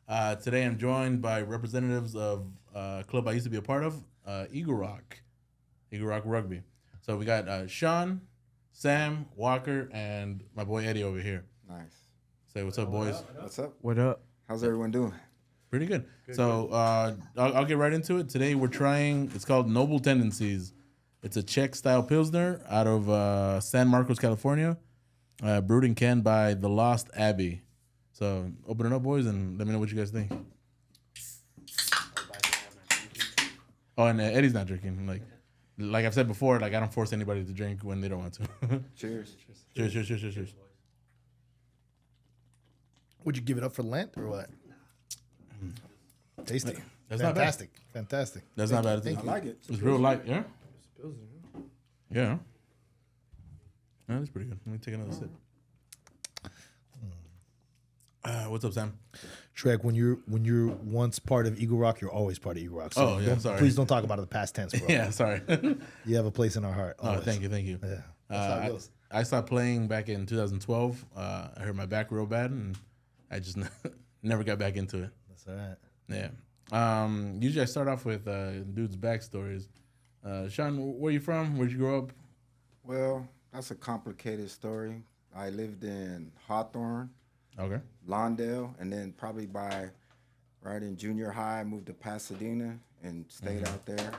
Today I'm joined by representatives of a club I used to be a part of, Eagle Rock Rugby. So we got Sean, Sam, Walker, and my boy Eddie over here. Nice. Say what's up, boys. What's up? What up? How's everyone doing? Pretty good. So I'll get right into it. Today we're trying. It's called Noble Tendencies. It's a Czech style pilsner out of San Marcos, California, brewed and canned by The Lost Abbey. So open it up, boys, and let me know what you guys think. Oh, and Eddie's not drinking. Like I've said before, I don't force anybody to drink when they don't want to. Cheers. Cheers. Would you give it up for Lent or what? Tasty. That's not bad. Fantastic. That's not bad. I like it. It's real light, yeah? Yeah. No, that's pretty good. Let me take another sip. What's up, Sam? Shrek, when you're once part of Eagle Rock, you're always part of Eagle Rock. So sorry. Please don't talk about it in the past tense, bro. Yeah, sorry. You have a place in our heart. Oh, thank you. Yeah. That's how it goes. I stopped playing back in 2012. I hurt my back real bad, and I just never got back into it. That's all right. Yeah. Usually I start off with dudes' backstories. Sean, where you from? Where'd you grow up? Well, that's a complicated story. I lived in Hawthorne, Okay. Lawndale, and then probably right in junior high, I moved to Pasadena and stayed out there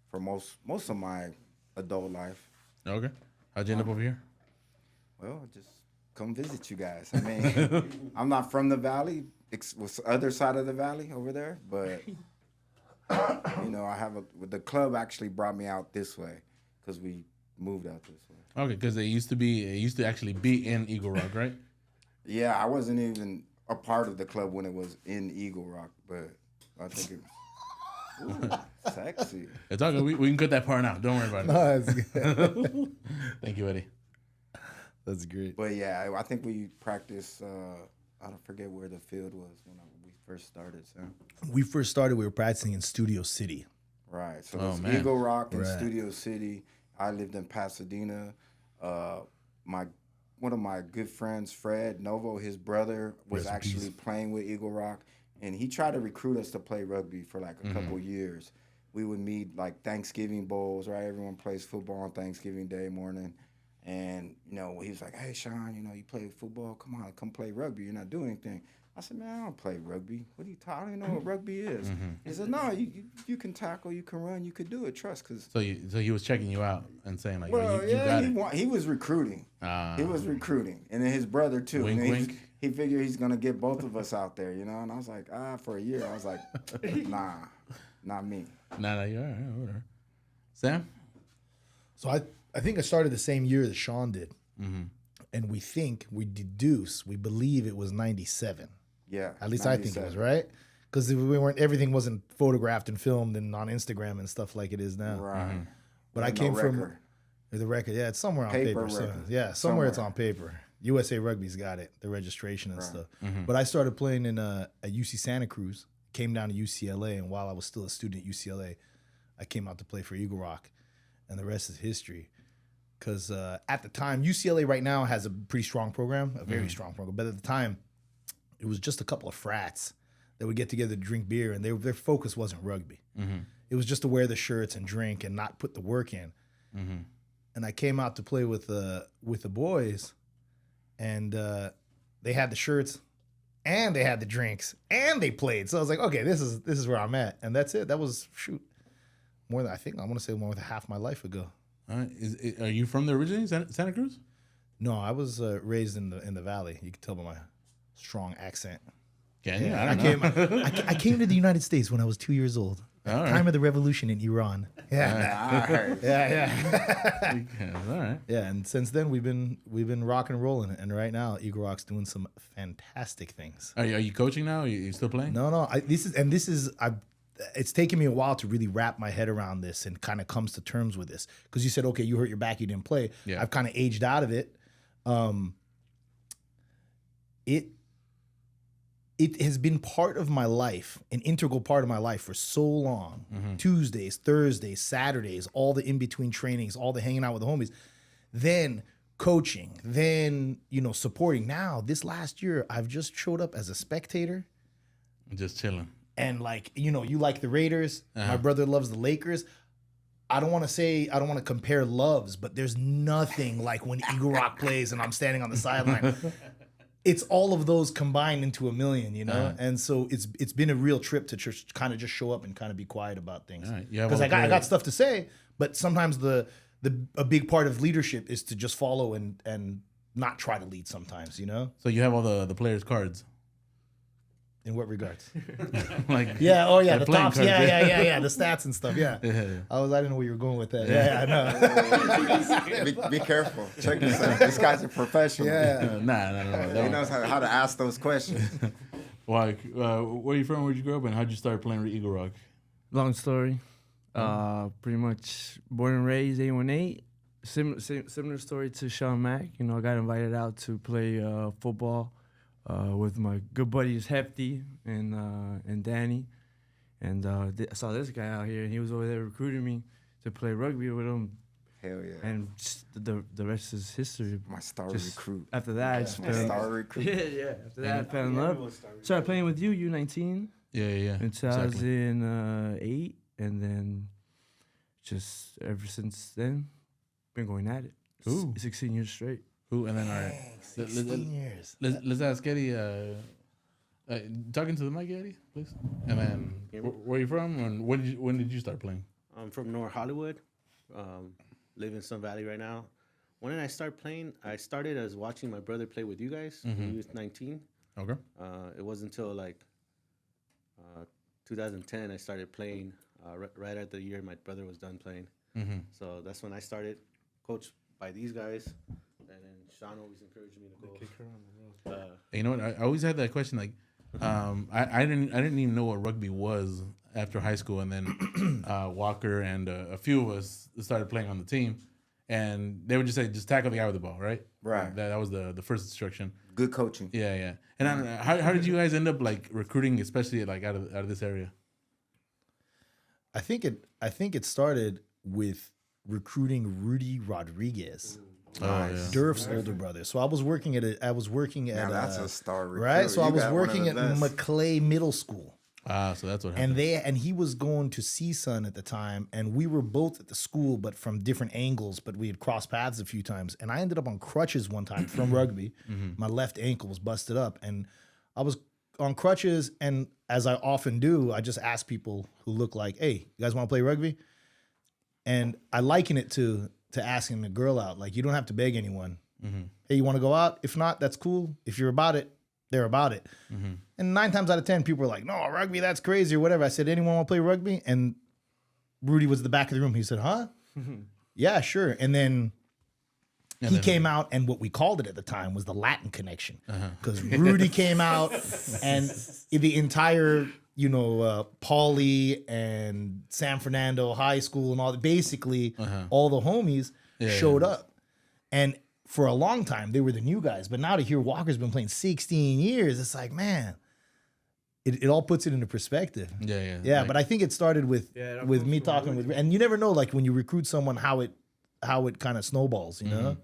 for most of my adult life. Okay. How'd you end up over here? Well, just come visit you guys. I mean, I'm not from the valley. Was the other side of the valley over there, but I have the club actually brought me out this way because we moved out this way. Okay, because it used to actually be in Eagle Rock, right? Yeah, I wasn't even a part of the club when it was in Eagle Rock, but I think it sexy. It's all good. We can cut that part out. Don't worry about it. No, that's good. Thank you, Eddie. That's great. But yeah, I think we practiced. I don't forget where the field was when we first started. So. We first started, we were practicing in Studio City. Right. So Oh, it's man. Eagle Rock and Right. Studio City. I lived in Pasadena. One of my good friends, Fred Novo, his brother was Rest in actually peace. playing with Eagle Rock, and he tried to recruit us to play rugby for like a couple years. We would meet like Thanksgiving bowls, right? Everyone plays football on Thanksgiving Day morning. And, he was like, hey, Sean, you play football? Come play rugby. You're not doing anything. I said, man, I don't play rugby. What are you talking? I don't even know what rugby is. He said, no, you can tackle, you can run, you could do it. Trust. So he was checking you out and saying like, Well, you got it. he was recruiting. He was recruiting. And then his brother, too. Wink, And wink. he figured he's going to get both of us out there, And I was like, for a year. I was like, nah, not me. Nah, you're all right, whatever. Sam? So I think I started the same year that Sean did. Mm-hmm. And we believe it was 97. Yeah. At least I think it was, right? Because everything wasn't photographed and filmed and on Instagram and stuff like it is now. Right. But I And came from record. the record. Yeah, it's somewhere on Paper paper. So, record. yeah, somewhere it's on paper. USA Rugby's got it, the registration and Right. stuff. But I started playing in at UC Santa Cruz, came down to UCLA, and while I was still a student at UCLA, I came out to play for Eagle Rock, and the rest is history. Because at the time, UCLA right now has a pretty strong program, a very strong program. But at the time, it was just a couple of frats that would get together to drink beer, and their focus wasn't rugby. It was just to wear the shirts and drink and not put the work in. And I came out to play with the boys, and they had the shirts, and they had the drinks, and they played. So I was like, okay, this is where I'm at, and that's it. That was I want to say more than half my life ago. Are you from there originally, Santa Cruz? No, I was raised in the valley. You can tell by my strong accent. Can you? I don't know. I came to the United States when I was 2 years old. All right. Time of the revolution in Iran. Yeah, All right. yeah. All right. Yeah, and since then we've been rocking and rolling, and right now Eagle Rock's doing some fantastic things. Are you coaching now? Are you still playing? No, it's taken me a while to really wrap my head around this and kind of comes to terms with this, because you said, okay, you hurt your back, you didn't play. Yeah. I've kind of aged out of it. It has been part of my life, an integral part of my life for so long. Tuesdays, Thursdays, Saturdays, all the in-between trainings, all the hanging out with the homies. Then coaching, then, supporting. Now, this last year, I've just showed up as a spectator, Just chilling. And like, you know, you like the Raiders. My brother loves the Lakers. I don't want to compare loves, but there's nothing like when Eagle Rock plays and I'm standing on the sideline. It's all of those combined into a million, you know? And so it's been a real trip to just kind of just show up and kind of be quiet about things. Because I got stuff to say, but sometimes a big part of leadership is to just follow and not try to lead sometimes, you know? So you have all the players' cards. In what regards? Like the tops, cards, the stats and stuff, yeah. I didn't know where you were going with that. I know. Be careful. Check this out. This guy's a professional. Yeah. Nah. He knows how to ask those questions. Like, where you from? Where'd you grow up, and how'd you start playing with Eagle Rock? Long story. Pretty much born and raised A18. Similar story to Sean Mack. You know, I got invited out to play football with my good buddies Hefty and Danny, and I saw this guy out here, and he was over there recruiting me to play rugby with him. Hell yeah! And the rest is history. My star recruit. After that, I just star recruit. yeah. After that, I fell in love. Started playing with you, U19. Yeah. In 2008, and then just ever since then, been going at it. Ooh. 16 years straight. Ooh, and then all right. 16 years. Let's ask Eddie. Talking to the mic, Eddie, please. And then where are you from, and when did you start playing? I'm from North Hollywood. Live in Sun Valley right now. When did I start playing? I started as watching my brother play with you guys when he was 19. Okay. It wasn't until like 2010 I started playing. Right at the year my brother was done playing. So that's when I started, coached by these guys, and then Sean always encouraged me to go. You know what? I always had that question. Like, I didn't even know what rugby was after high school, and then Walker and a few of us started playing on the team, and they would just say, just tackle the guy with the ball, right? Right. That was the first instruction. Good coaching. Yeah. And how did you guys end up like recruiting, especially like out of this area? I think it started with recruiting Rudy Rodriguez. Durf's older brother. So I was working at Now that's a star recruit. right. So I You was got one of working the at best. McClay Middle School. So that's what happened. And he was going to CSUN at the time, and we were both at the school, but from different angles. But we had crossed paths a few times, and I ended up on crutches one time from rugby. My left ankle was busted up, and I was on crutches. And as I often do, I just ask people who look like, "Hey, you guys want to play rugby?" And I liken it to asking a girl out. Like, you don't have to beg anyone. Hey, you want to go out? If not, that's cool. If you're about it, they're about it. And 9 times out of 10, people are like, no, rugby, that's crazy or whatever. I said, anyone want to play rugby? And Rudy was at the back of the room. He said, huh? Yeah, sure. And then he came out, and what we called it at the time was the Latin connection. Because Rudy came out, and the entire, Pauley and San Fernando High School and all, basically all the homies showed up. And for a long time, they were the new guys. But now to hear Walker's been playing 16 years, it's like, man, it all puts it into perspective. Yeah. Like, but I think it started with me talking with, and you never know, like when you recruit someone, how it kind of snowballs, you know?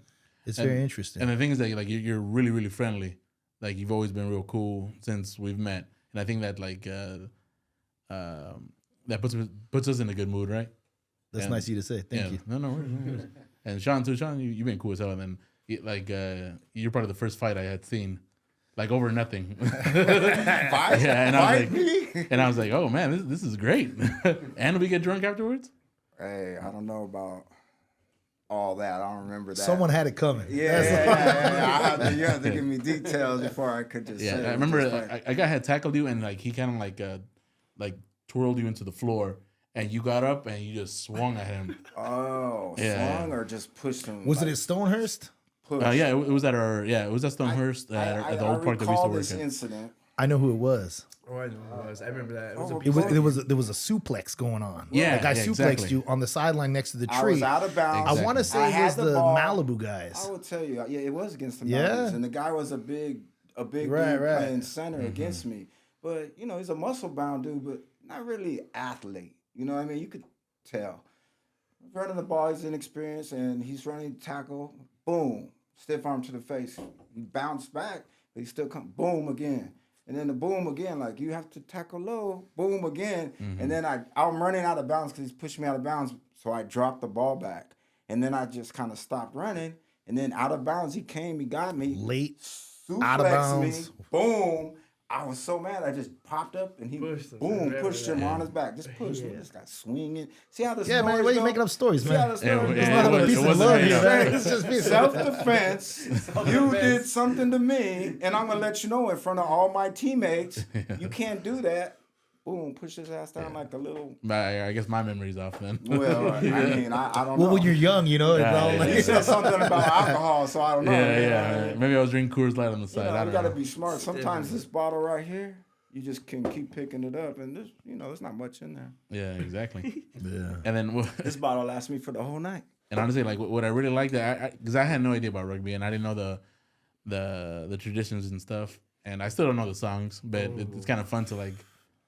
It's very interesting. And the thing is that like you're really, really friendly. Like you've always been real cool since we've met. And I think that like that puts us in a good mood, right? That's nice of you to say. Thank you. No worries. And Sean too. Sean, you've been cool as hell. And then you're part of the first fight I had seen, like over nothing. Fight? Yeah, and I was like, oh man, this is great. And we get drunk afterwards. Hey, I don't know about all that. I don't remember that. Someone had it coming. Yeah. You have to give me details before I could just say. I remember a guy had tackled you, and like he kind of like twirled you into the floor, and you got up and you just swung at him. Oh, swung or just pushed him? Was it at Stonehurst? Yeah, it was at Stonehurst at the old park that we used to work this at. incident. I know who it was. Oh, I know who it was. I remember that. There was a suplex going on. Yeah, the guy suplexed exactly. you on the sideline next to the tree. I was out of bounds. I want to say it was the Malibu guys. I will tell you, it was against the Malibus, and the guy was a big dude playing center against me. But he's a muscle bound dude, but not really athlete. You know what I mean? You could tell. Running the ball, he's inexperienced, and he's running tackle. Boom, stiff arm to the face. He bounced back, but he still come. Boom again. and then the boom again, like you have to tackle low, boom again, and then I'm running out of bounds because he's pushing me out of bounds, so I dropped the ball back, and then I just kind of stopped running, and then out of bounds he came, he got me Late, suplexed out of bounds. me, boom. I was so mad. I just popped up and he pushed him on his back. Just pushed him. Just got swinging. See how the Yeah, stories man, why you go? making up stories, See how man? the stories Yeah, go? it Peace and wasn't love made here, up. man. It's just me. Self-defense. You did something to me, and I'm gonna let you know in front of all my teammates. You can't do that. Boom, push his ass down like a little. I guess my memory's off then. Well, I mean, I don't know. Well, when you're young, you know, it's all Yeah, like, You said something about alcohol, so I don't know. yeah. Maybe I was drinking Coors Light on the side. I You don't gotta know. be smart. Sometimes this bottle right here, you just can keep picking it up, and there's, there's not much in there. Yeah, exactly. yeah. And then, This bottle lasts me for the whole night. and honestly, like what I really liked, because I had no idea about rugby, and I didn't know the traditions and stuff, and I still don't know the songs, but it's kind of fun to like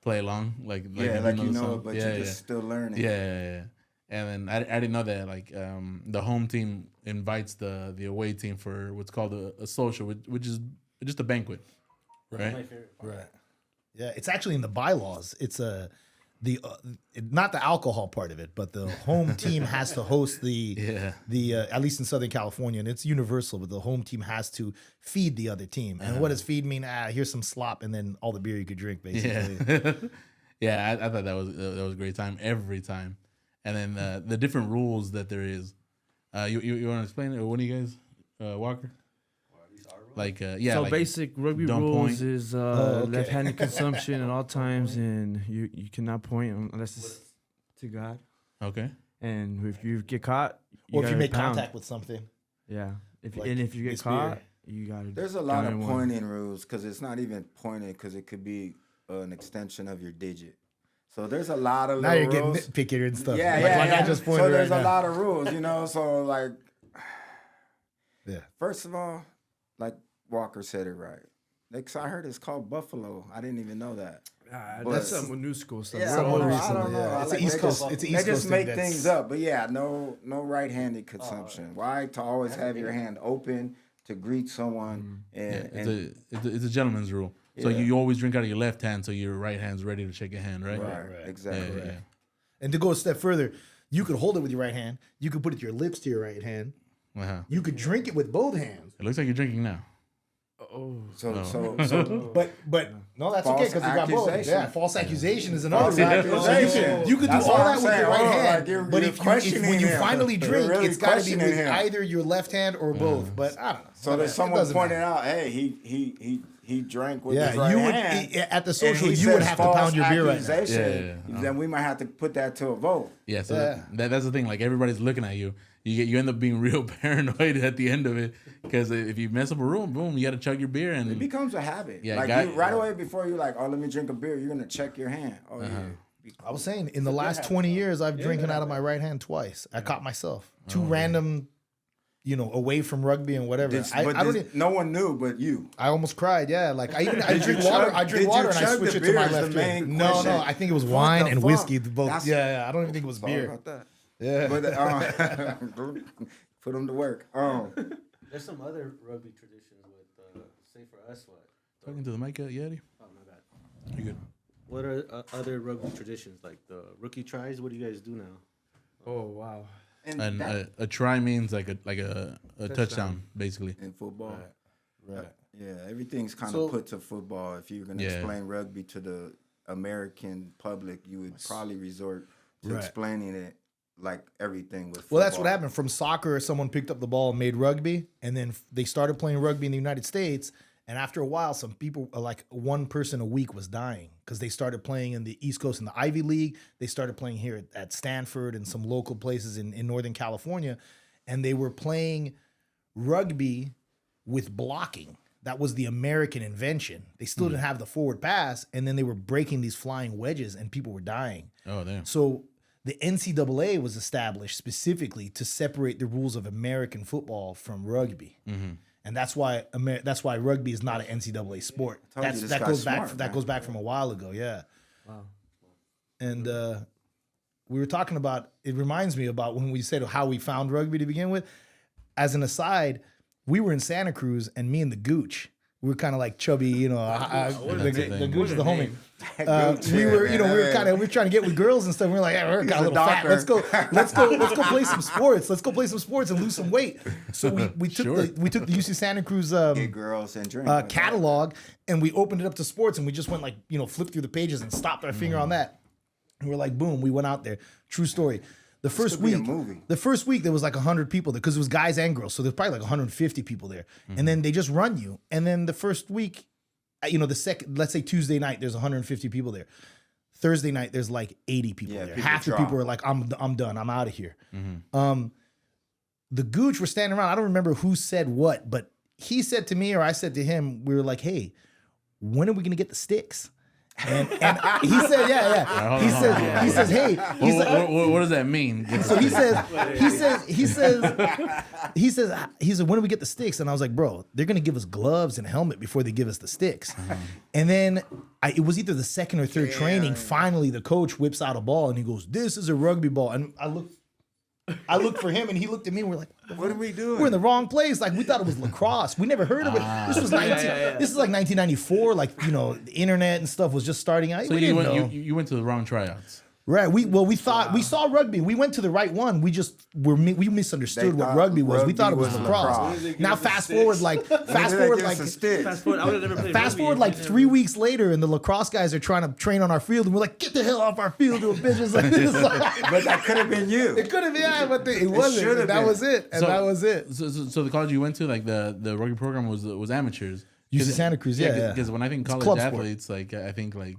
play along, like Yeah, if like the you know song. it, but Yeah, you're yeah. just still learning. Yeah. And then I didn't know that like the home team invites the away team for what's called a social, which is just a banquet, right? My favorite part. Right. Yeah, it's actually in the bylaws. It's not the alcohol part of it, but the home team has to host the at least in Southern California, and it's universal. But the home team has to feed the other team. And what does feed mean? Here's some slop, and then all the beer you could drink, basically. Yeah. I thought that was a great time every time. And then the different rules that there is. You want to explain it? Or one of you guys, Walker? Like yeah. So like, basic rugby don't rules point. is okay. left-handed consumption at all times, and you cannot point unless it's to God. Okay. And if you get caught, Or if you gotta make pound. contact with something. Yeah. If Like if you get this caught, beer. you gotta. There's a lot down of in one. pointing rules because it's not even pointing because it could be an extension of your digit. So there's a lot of Now little you're getting rules. nitpicky and stuff. Yeah, like I just pointed So there's right a now. lot of rules, So like, Yeah. first of all, like Walker said it right. Next, I heard it's called Buffalo. I didn't even know that. That's some new school stuff. Yeah, We're I don't old. know. recently, yeah. It's Like, an East they Coast. just- It's an They East just Coast make thing things that's- up, but yeah, no right-handed consumption. Why to always have your hand open to greet someone and It's a gentleman's rule. So Yeah. you always drink out of your left hand, so your right hand's ready to shake a hand, right? right, exactly. Yeah. And to go a step further, you could hold it with your right hand. You could put it to your lips to your right hand. Uh-huh. You could drink it with both hands. It looks like you're drinking now. Oh. So But no, that's okay False because you got both. accusation. Yeah, false accusation is another False rule. accusation. You could do That's all what that I'm with saying. your right Oh, hand. like you're But if questioning when you him. finally You're drink, really it's got to be questioning with him. either your left hand or both. But I don't know. So there's It someone doesn't pointing matter. out, hey, he drank with Yeah, his right you would hand. at the and social. he You would says have to false pound your beer right now. accusation, Yeah. Then we might have to put that to a vote. Yeah, so Yeah. that's the thing. Like everybody's looking at you. You end up being real paranoid at the end of it because if you mess up a rule, boom, you got to chug your beer It and becomes a habit. Yeah, like got- you, right away before you like, oh, let me drink a beer, you're gonna check your hand. Oh yeah. I was saying in the last 20 years, I've drinking out of my right hand twice. I caught myself. Two random, away from rugby and whatever. I don't. Even, No one knew but you. I almost cried. Yeah, like I drink you water. chug- I did drink you water and I chug switch the it to my beer is the left ear. main No, question. I think it was What wine the and fuck? whiskey. Both. That's- Yeah, I don't even think it was Sorry beer. about that. Yeah, But put them to work. There's some other rugby traditions with, say for us, what? talking to the mic, Yeti. Oh my bad. You good? What are other rugby traditions like the rookie tries? What do you guys do now? Oh wow. And a try means like a touchdown, basically. in football. right. Yeah, everything's kind So- of put to football. If you're gonna Yeah. explain rugby to the American public, you would probably resort to Right. explaining it like everything with football. Well, that's what happened. From soccer, someone picked up the ball and made rugby, and then they started playing rugby in the United States. And after a while, some people, like one person a week, was dying because they started playing in the East Coast in the Ivy League. They started playing here at Stanford and some local places in Northern California, and they were playing rugby with blocking. That was the American invention. They still didn't have the forward pass, and then they were breaking these flying wedges, and people were dying. Oh, damn. So the NCAA was established specifically to separate the rules of American football from rugby, and that's why rugby is not an NCAA sport. Told you That's, this that guy's goes back. smart, That man. goes back from a while ago. Yeah. Wow. And we were talking about. It reminds me about when we said how we found rugby to begin with. As an aside, we were in Santa Cruz, and me and the Gooch We were kind of like chubby, you know. The Gooch is the homie. Gooch, We were, yeah, you know, man. we were trying to get with girls and stuff. We were like, we're kind of a little fat. Let's go play some sports. Let's go play some sports and lose some weight. So we took the UC Santa Cruz Get girls and drink. catalog, and we opened it up to sports, and we just went like, you know, flipped through the pages and stopped our finger on that. And we're like, boom, we went out there. True story. The first could be a week, movie. there was like 100 people there because it was guys and girls. So there's probably like 150 people there. And then they just run you. And then the first week, you know, let's say Tuesday night, there's 150 people there. Thursday night, there's like 80 people there. Half the people are like, I'm done. I'm out of here. The Gooch were standing around. I don't remember who said what, but he said to me or I said to him, we were like, hey, when are we going to get the sticks? And he said, yeah. He says, hey. He's what does that mean? So he says, when do we get the sticks? And I was like, bro, they're gonna give us gloves and helmet before they give us the sticks. And then it was either the second or third training. Finally, the coach whips out a ball and he goes, "This is a rugby ball." And I looked for him and he looked at me and we're like, What are we doing? we're in the wrong place. Like we thought it was lacrosse. We never heard of it. This was This is like 1994. Like, you know, the internet and stuff was just starting out. So we didn't know. you went to the wrong tryouts. Right. We thought we saw rugby. We went to the right one. We just we misunderstood what rugby was. We thought it was lacrosse. Now fast forward like Fast forward, I would have never played fast forward like 3 weeks later, and the lacrosse guys are trying to train on our field, and we're like, get the hell off our field, little bitches. Like this. But that could have been you. It could have been, yeah, but it wasn't. should've And that been. was it. And that was it. So the college you went to, like the rugby program was amateurs. UC Santa Cruz, yeah. Because when I think college club sport. athletes, like I think like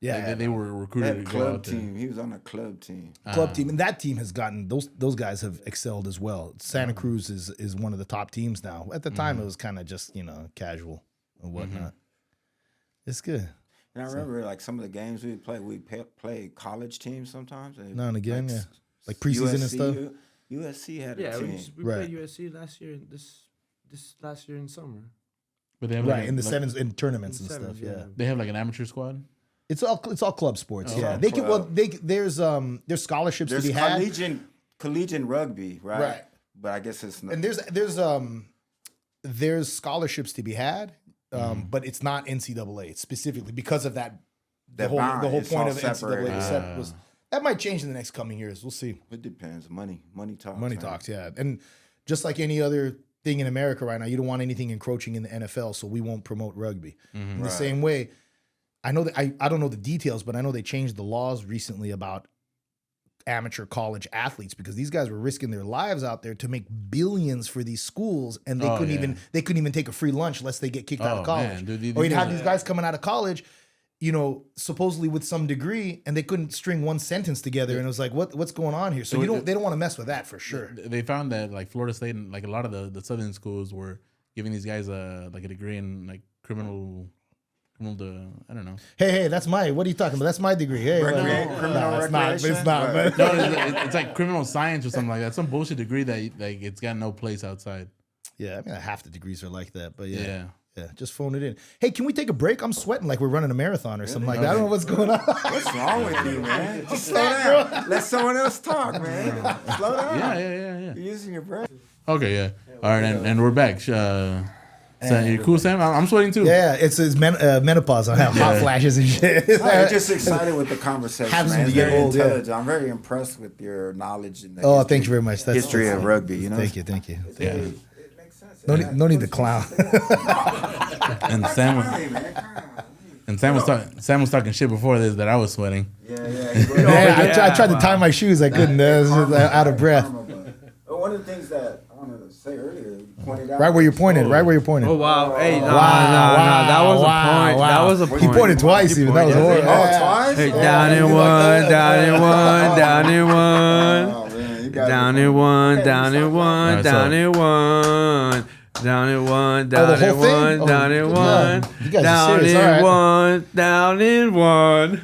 Yeah, they were recruited That to go out club there. team. He was on a club team. club team, and that team has gotten those guys have excelled as well. Santa Cruz is one of the top teams now. At the time, it was kind of just, you know, casual and whatnot. It's good. And I remember like some of the games we play college teams sometimes. Now and again, yeah, like preseason and stuff. USC had a Yeah, team. we Right. played USC last year. This last year in summer. But they have Right like, in the like, sevens, in tournaments In and sevens, stuff. Yeah, yeah. They have like an amateur squad. it's all club sports. Oh, Yeah, all they can. club. Well, there's scholarships There's to be had. collegiate rugby, right? Right. But I guess it's not. And there's scholarships to be had, but it's not NCAA specifically because of that. The whole It's point all of separated. NCAA that might change in the next coming years. We'll see. It depends. Money talks. Money man. talks, yeah. And just like any other thing in America right now, you don't want anything encroaching in the NFL, so we won't promote rugby. In the same way, I know that I don't know the details, but I know they changed the laws recently about amateur college athletes because these guys were risking their lives out there to make billions for these schools, and they couldn't even take a free lunch lest they get kicked out of college. Man, dude, Or you'd have these guys coming out of college, you know, supposedly with some degree, and they couldn't string one sentence together, and it was like, what's going on here? So they don't want to mess with that for sure. They found that like Florida State and like a lot of the southern schools were giving these guys a degree in like criminal. I don't know. Hey, that's what are you talking about? That's my degree. Hey, Criminal it's not. It's recreation? not. Right. Man. No, it's like criminal science or something like that. Some bullshit degree that like it's got no place outside. Yeah, I mean, half the degrees are like that, but yeah. Yeah. Just phone it in. Hey, can we take a break? I'm sweating like we're running a marathon or something like that. I don't know what's going on. What's wrong with you, man? Just slow down. Let someone else talk, man. Slow down. Yeah. You're using your brain. Okay, yeah. All right, and we're back. Sam, you cool, Sam? I'm sweating too. Yeah, it's menopause. I have hot flashes and shit. I'm just excited with the conversation, Happens man. when It's you get very old, yeah. intelligent. I'm very impressed with your knowledge and the Oh, thank you very much. That's history of rugby. You know, Thank you. Yeah. It makes sense. No need to clown. And Sam was talking shit before this that I was sweating. Yeah. I tried to tie my shoes. I couldn't. I was just out of breath. But one of the things that I wanted to say earlier, you pointed out. Right where you're pointed. Oh wow! Hey, no, Wow, that was wow, a point. wow. That was a point. He pointed twice even. That was horrible. Oh, twice? Hey, Oh, down in one, down in one, down in one, Oh, man, you guys down are- in one, Hey, down in stop one, Alright, down so- in one. Down in one, the down whole in thing? one, Oh, down in good one, God. You guys are down serious, in alright. one, down in one.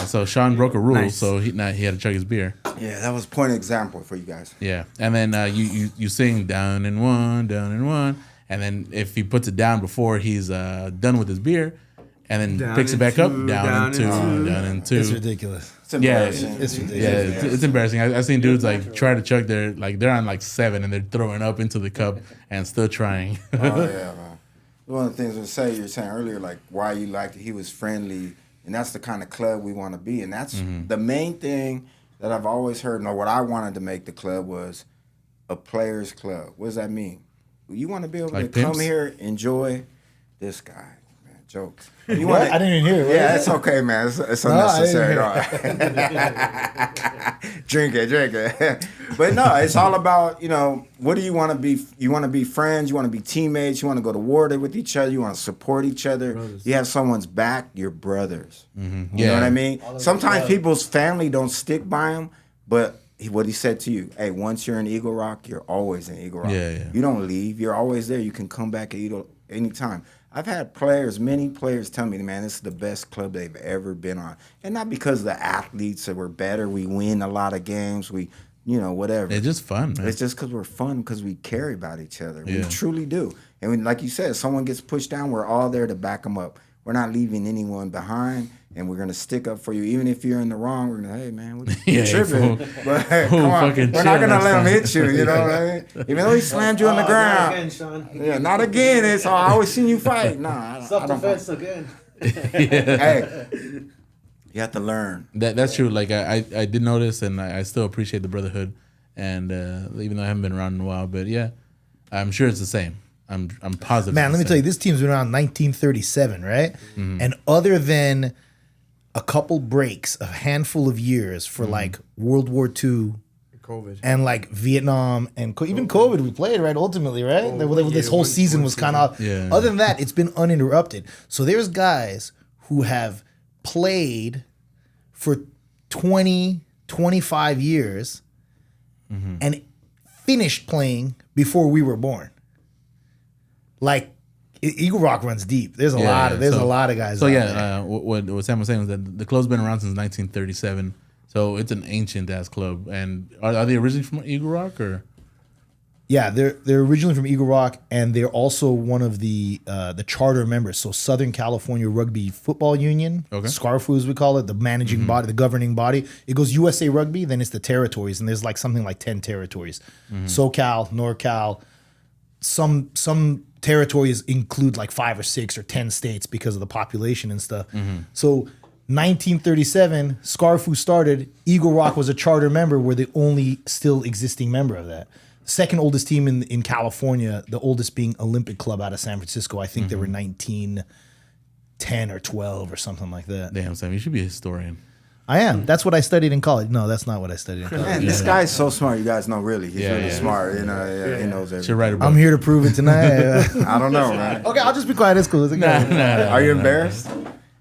So Sean broke a rule, Nice. so he had to chug his beer. Yeah, that was point example for you guys. Yeah, and then you sing down in one, and then if he puts it down before he's done with his beer, and then Down picks it in back up, two, down in two, down in two. It's ridiculous. It's embarrassing. It's ridiculous. Yeah, it's embarrassing. I've seen dudes like try to chug they're on like 7 and they're throwing up into the cup and still trying. Oh yeah, man. one of the things you were saying earlier, like why you liked it. He was friendly, and that's the kind of club we want to be. And that's the main thing that I've always heard. And what I wanted to make the club was a players' club. What does that mean? You want to be able Like to pimps? come here, enjoy this guy. Man, jokes. You What? wanna, I didn't even hear it. yeah, it's okay, man. It's unnecessary. Drink it. But no, it's all about, what do you want to be? You want to be friends. You want to be teammates. You want to go to war with each other. You want to support each other. Brothers. You have someone's back. You're brothers. Mm-hmm. You know Yeah. what I mean? Sometimes people's family don't stick by them, but what he said to you, hey, once you're in Eagle Rock, you're always in Eagle Rock. Yeah. You don't leave. You're always there. You can come back at any time. I've had many players tell me, man, this is the best club they've ever been on. And not because the athletes that we're better, we win a lot of games, whatever. It's just fun, man. It's just because we're fun, because we care about each other. We Yeah. truly do. And like you said, if someone gets pushed down, we're all there to back them up. We're not leaving anyone behind, and we're going to stick up for you. Even if you're in the wrong, we're going to, hey, man, you're tripping. fool. But hey, Fool, come on, fucking we're not chill going to next let him time. hit you, you know what I mean? Even though he slammed you on the Not ground. again, Sean. Yeah, not again. It's all, I always seen you fight. Nah, I don't. Self-defense again. Hey, you have to learn. That's true. Like I did notice, and I still appreciate the Brotherhood, and even though I haven't been around in a while, but yeah, I'm sure it's the same. I'm positive. Man, let me tell you, this team's been around 1937, right? Mm-hmm. And other than a couple breaks, a handful of years for Mm-hmm. like World War II COVID. and like Vietnam and even COVID, we played, right? Ultimately, right? This whole season was kind of. Yeah. Other than that, it's been uninterrupted. So there's guys who have played for 20, 25 years Mm-hmm. and finished playing before we were born. Like Eagle Rock runs deep. There's a lot of a lot of guys. So out yeah, there. what Sam was saying was that the club's been around since 1937. So it's an ancient ass club. And are they originally from Eagle Rock or? Yeah, they're originally from Eagle Rock, and they're also one of the charter members. So Southern California Rugby Football Union, Okay. SCARFU as we call it, the managing body, the governing body. It goes USA Rugby, then it's the territories, and there's like something like 10 territories. SoCal, NorCal, some territories include like 5 or 6 or 10 states because of the population and stuff. So 1937, SCARFU started. Eagle Rock was a charter member. We're the only still existing member of that. Second oldest team in California, the oldest being Olympic Club out of San Francisco. I think they were 1910 or 12 or something like that. Damn, Sam, you should be a historian. I am. That's what I studied in college. No, that's not what I studied in college. Man, this guy's so smart. You guys know, really. He's Yeah, really yeah. smart. He knows Should everything. write a book. I'm here to prove it tonight. I don't know, man. Okay, I'll just be quiet. It's cool. It's okay. Are you embarrassed?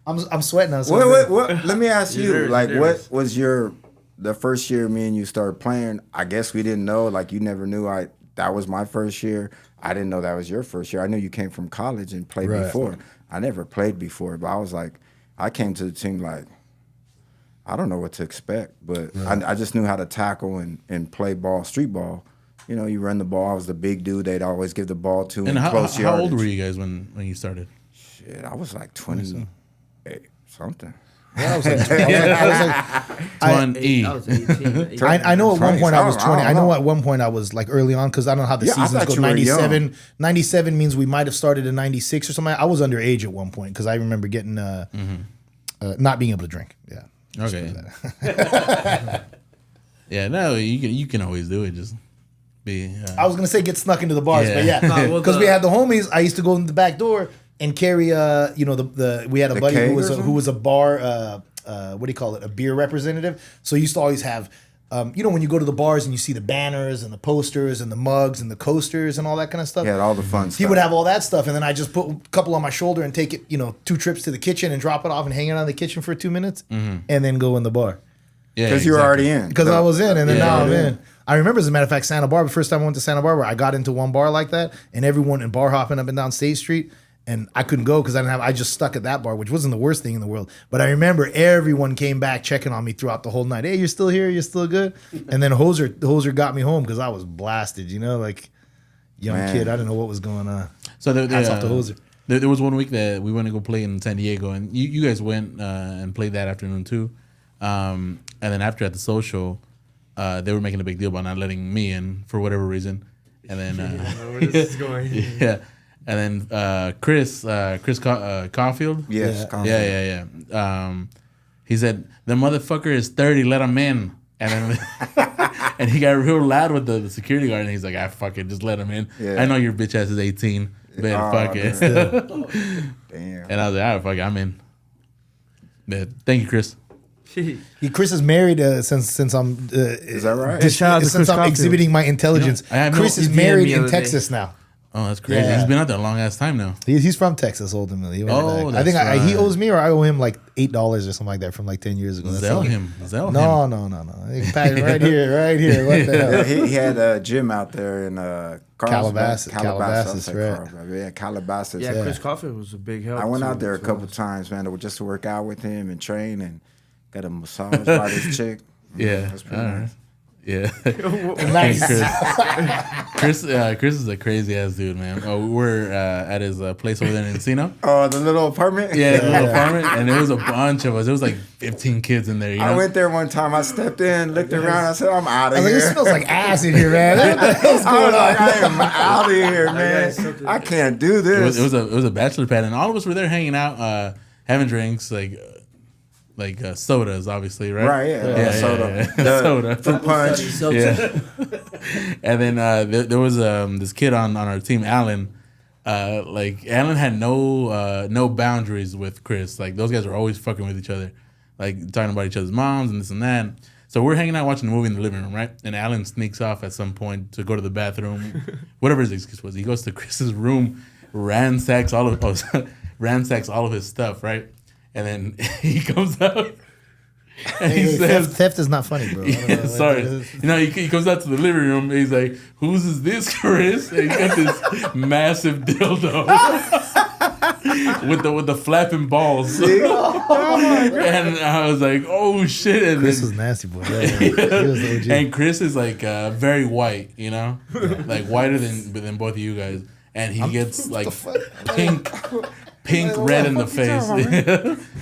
I'm sweating now. So What? Let me ask you. nervous, Like, nervous. what was the first year me and you started playing? I guess we didn't know. Like, you never knew. That was my first year. I didn't know that was your first year. I knew you came from college and played Right. before. I never played before, but I was like, I came to the team like, I don't know what to expect, but I just knew how to tackle and play ball, street ball. You run the ball. I was the big dude they'd always give the ball to. And in how close old yardage. were you guys when you started? Shit, I was like 28 something. I was like, 20. I was 18. I know at one point I was 20. I I don't know know. at one point I was like early on because I don't know how the Yeah, I seasons thought go. you were 97, 97 means we might have started in 96 or something. I was underage at one point because I remember getting not being able to drink. Yeah. Okay. Yeah, no, you can always do it. Just be. I was gonna say get snuck into the bars, but Yeah. yeah, well, because we had the homies. I used to go in the back door and carry we had a The buddy keg who or was something? a bar what do you call it, a beer representative. So he used to always have when you go to the bars and you see the banners and the posters and the mugs and the coasters and all that kind of stuff. He had all the fun stuff. He would have all that stuff, and then I just put a couple on my shoulder and take it, 2 trips to the kitchen and drop it off and hang it out in the kitchen for 2 minutes, and then go in the bar. Yeah, Because you were already in. Because I was in, and then Yeah. now I'm in. I remember, as a matter of fact, Santa Barbara. First time I went to Santa Barbara, I got into one bar like that, and everyone in bar hopping up and down State Street, and I couldn't go because I just stuck at that bar, which wasn't the worst thing in the world. But I remember everyone came back checking on me throughout the whole night. Hey, you're still here? You're still good? And then Hoser got me home because I was blasted. Like young Man. kid, I didn't know what was going on. So Hats off to Hoser. There was one week that we went to go play in San Diego, and you guys went and played that afternoon too. And then after at the social, they were making a big deal about not letting me in for whatever reason. And then Where this is going. yeah, and then Chris Caulfield. Yes. Yeah. He said the motherfucker is 30. Let him in. And then and he got real loud with the security guard, and he's like, "I fuck it, just let him in. Yeah. I know your bitch ass is 18, but fuck it." Damn. And I was like, "All right, fuck it, I'm in." Yeah, thank you, Chris. Chris is married since I'm. Is that right? Shout out to Since Chris I'm Caulfield. exhibiting my intelligence, I have no- Chris is he DM'd married me the in other day. Texas now. Oh, that's crazy. Yeah. He's been out there a long ass time now. He's from Texas ultimately. He went Oh, back. I think that's he right. owes me, or I owe him like $8 or something like that from like 10 years ago. That's Zell all. him. Zell him. No. Right here. What the hell? Yeah, he had a gym out there in Calabasas, Calabasas, right. Yeah, Calabasas. Yeah, Chris Caulfield was a big help. I went to- out there a to couple us. times, man, just to work out with him and train, and got a massage by this chick. Yeah. That's pretty All nice. right. Yeah. Nice. Chris is a crazy ass dude, man. Oh, we were at his place over there in Encino. Oh, the little apartment? Yeah, the little apartment, and there was a bunch of us. There was like 15 kids in there. You know? I went there one time. I stepped in, looked around. I said, I'm out I of was like, here. it smells like ass in here, man. What the hell's I going was like, on? I am out of here, man. I can't do It this. was a bachelor pad, and all of us were there hanging out, having drinks, like sodas, obviously, right? Right, yeah. Soda. The Soda. fruit punch. Yeah. And then there was this kid on our team, Alan. Alan had no boundaries with Chris. Like those guys were always fucking with each other, like talking about each other's moms and this and that. So we're hanging out watching the movie in the living room, right? And Alan sneaks off at some point to go to the bathroom, whatever his excuse was. He goes to Chris's room, ransacks all of his stuff, right? And then he comes out and he says, theft is not funny, bro. I don't know yeah, what sorry. that is. You know, he comes out to the living room and he's like, "Whose is this, Chris?" And he's got this massive dildo with the flapping balls. And I was like, "Oh shit!" And Chris then- was nasty, boy. Yeah, he was the OG. and Chris is like very white, you know, like whiter than both of you guys, and he gets like pink, red in the face.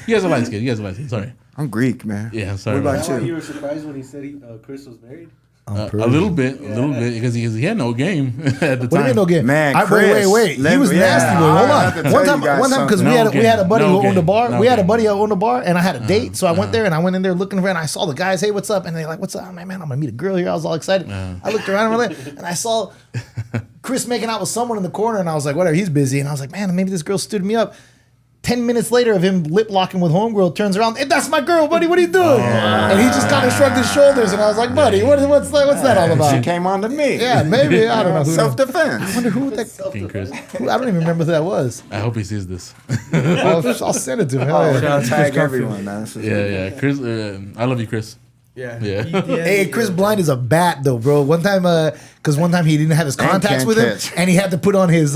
You guys are light skinned. Sorry. I'm Greek, man. Yeah, I'm sorry. What about about that. you? You were surprised when he said Chris was married? A little bit, because he had no game at the What do you time. mean no game? Man, Wait. Chris, He was nasty, boy. Hold I have to on. tell One you time, guys because something. we had a buddy who owned a bar. No We had a game. buddy who owned a bar, and I had a date, so I went there and I went in there looking for it, and I saw the guys. Hey, what's up? And they're like, "What's up?" I'm like, "Man, I'm gonna meet a girl here." I was all excited. I looked around and I saw Chris making out with someone in the corner, and I was like, "Whatever, he's busy." And I was like, "Man, maybe this girl stood me up." 10 minutes later of him lip locking with homegirl, turns around, "Hey, that's my girl, buddy. What are you doing?" And he just kind of shrugged his shoulders, and I was like, "Buddy, what's that all She about?" came on to me. Yeah, maybe, I don't know. Self-defense. I wonder who that. Fucking Chris. I don't even remember who that was. I hope he sees this. I'll send it to him. Hell Oh, yeah. we're gonna Chris tag Caulfield. everyone, man. This is Yeah. Chris, I love you, Chris. Yeah. Yeah. Hey, Chris Blind is a bat though, bro. One time, because one time he didn't have his contacts can't with him, catch. and he had to put on his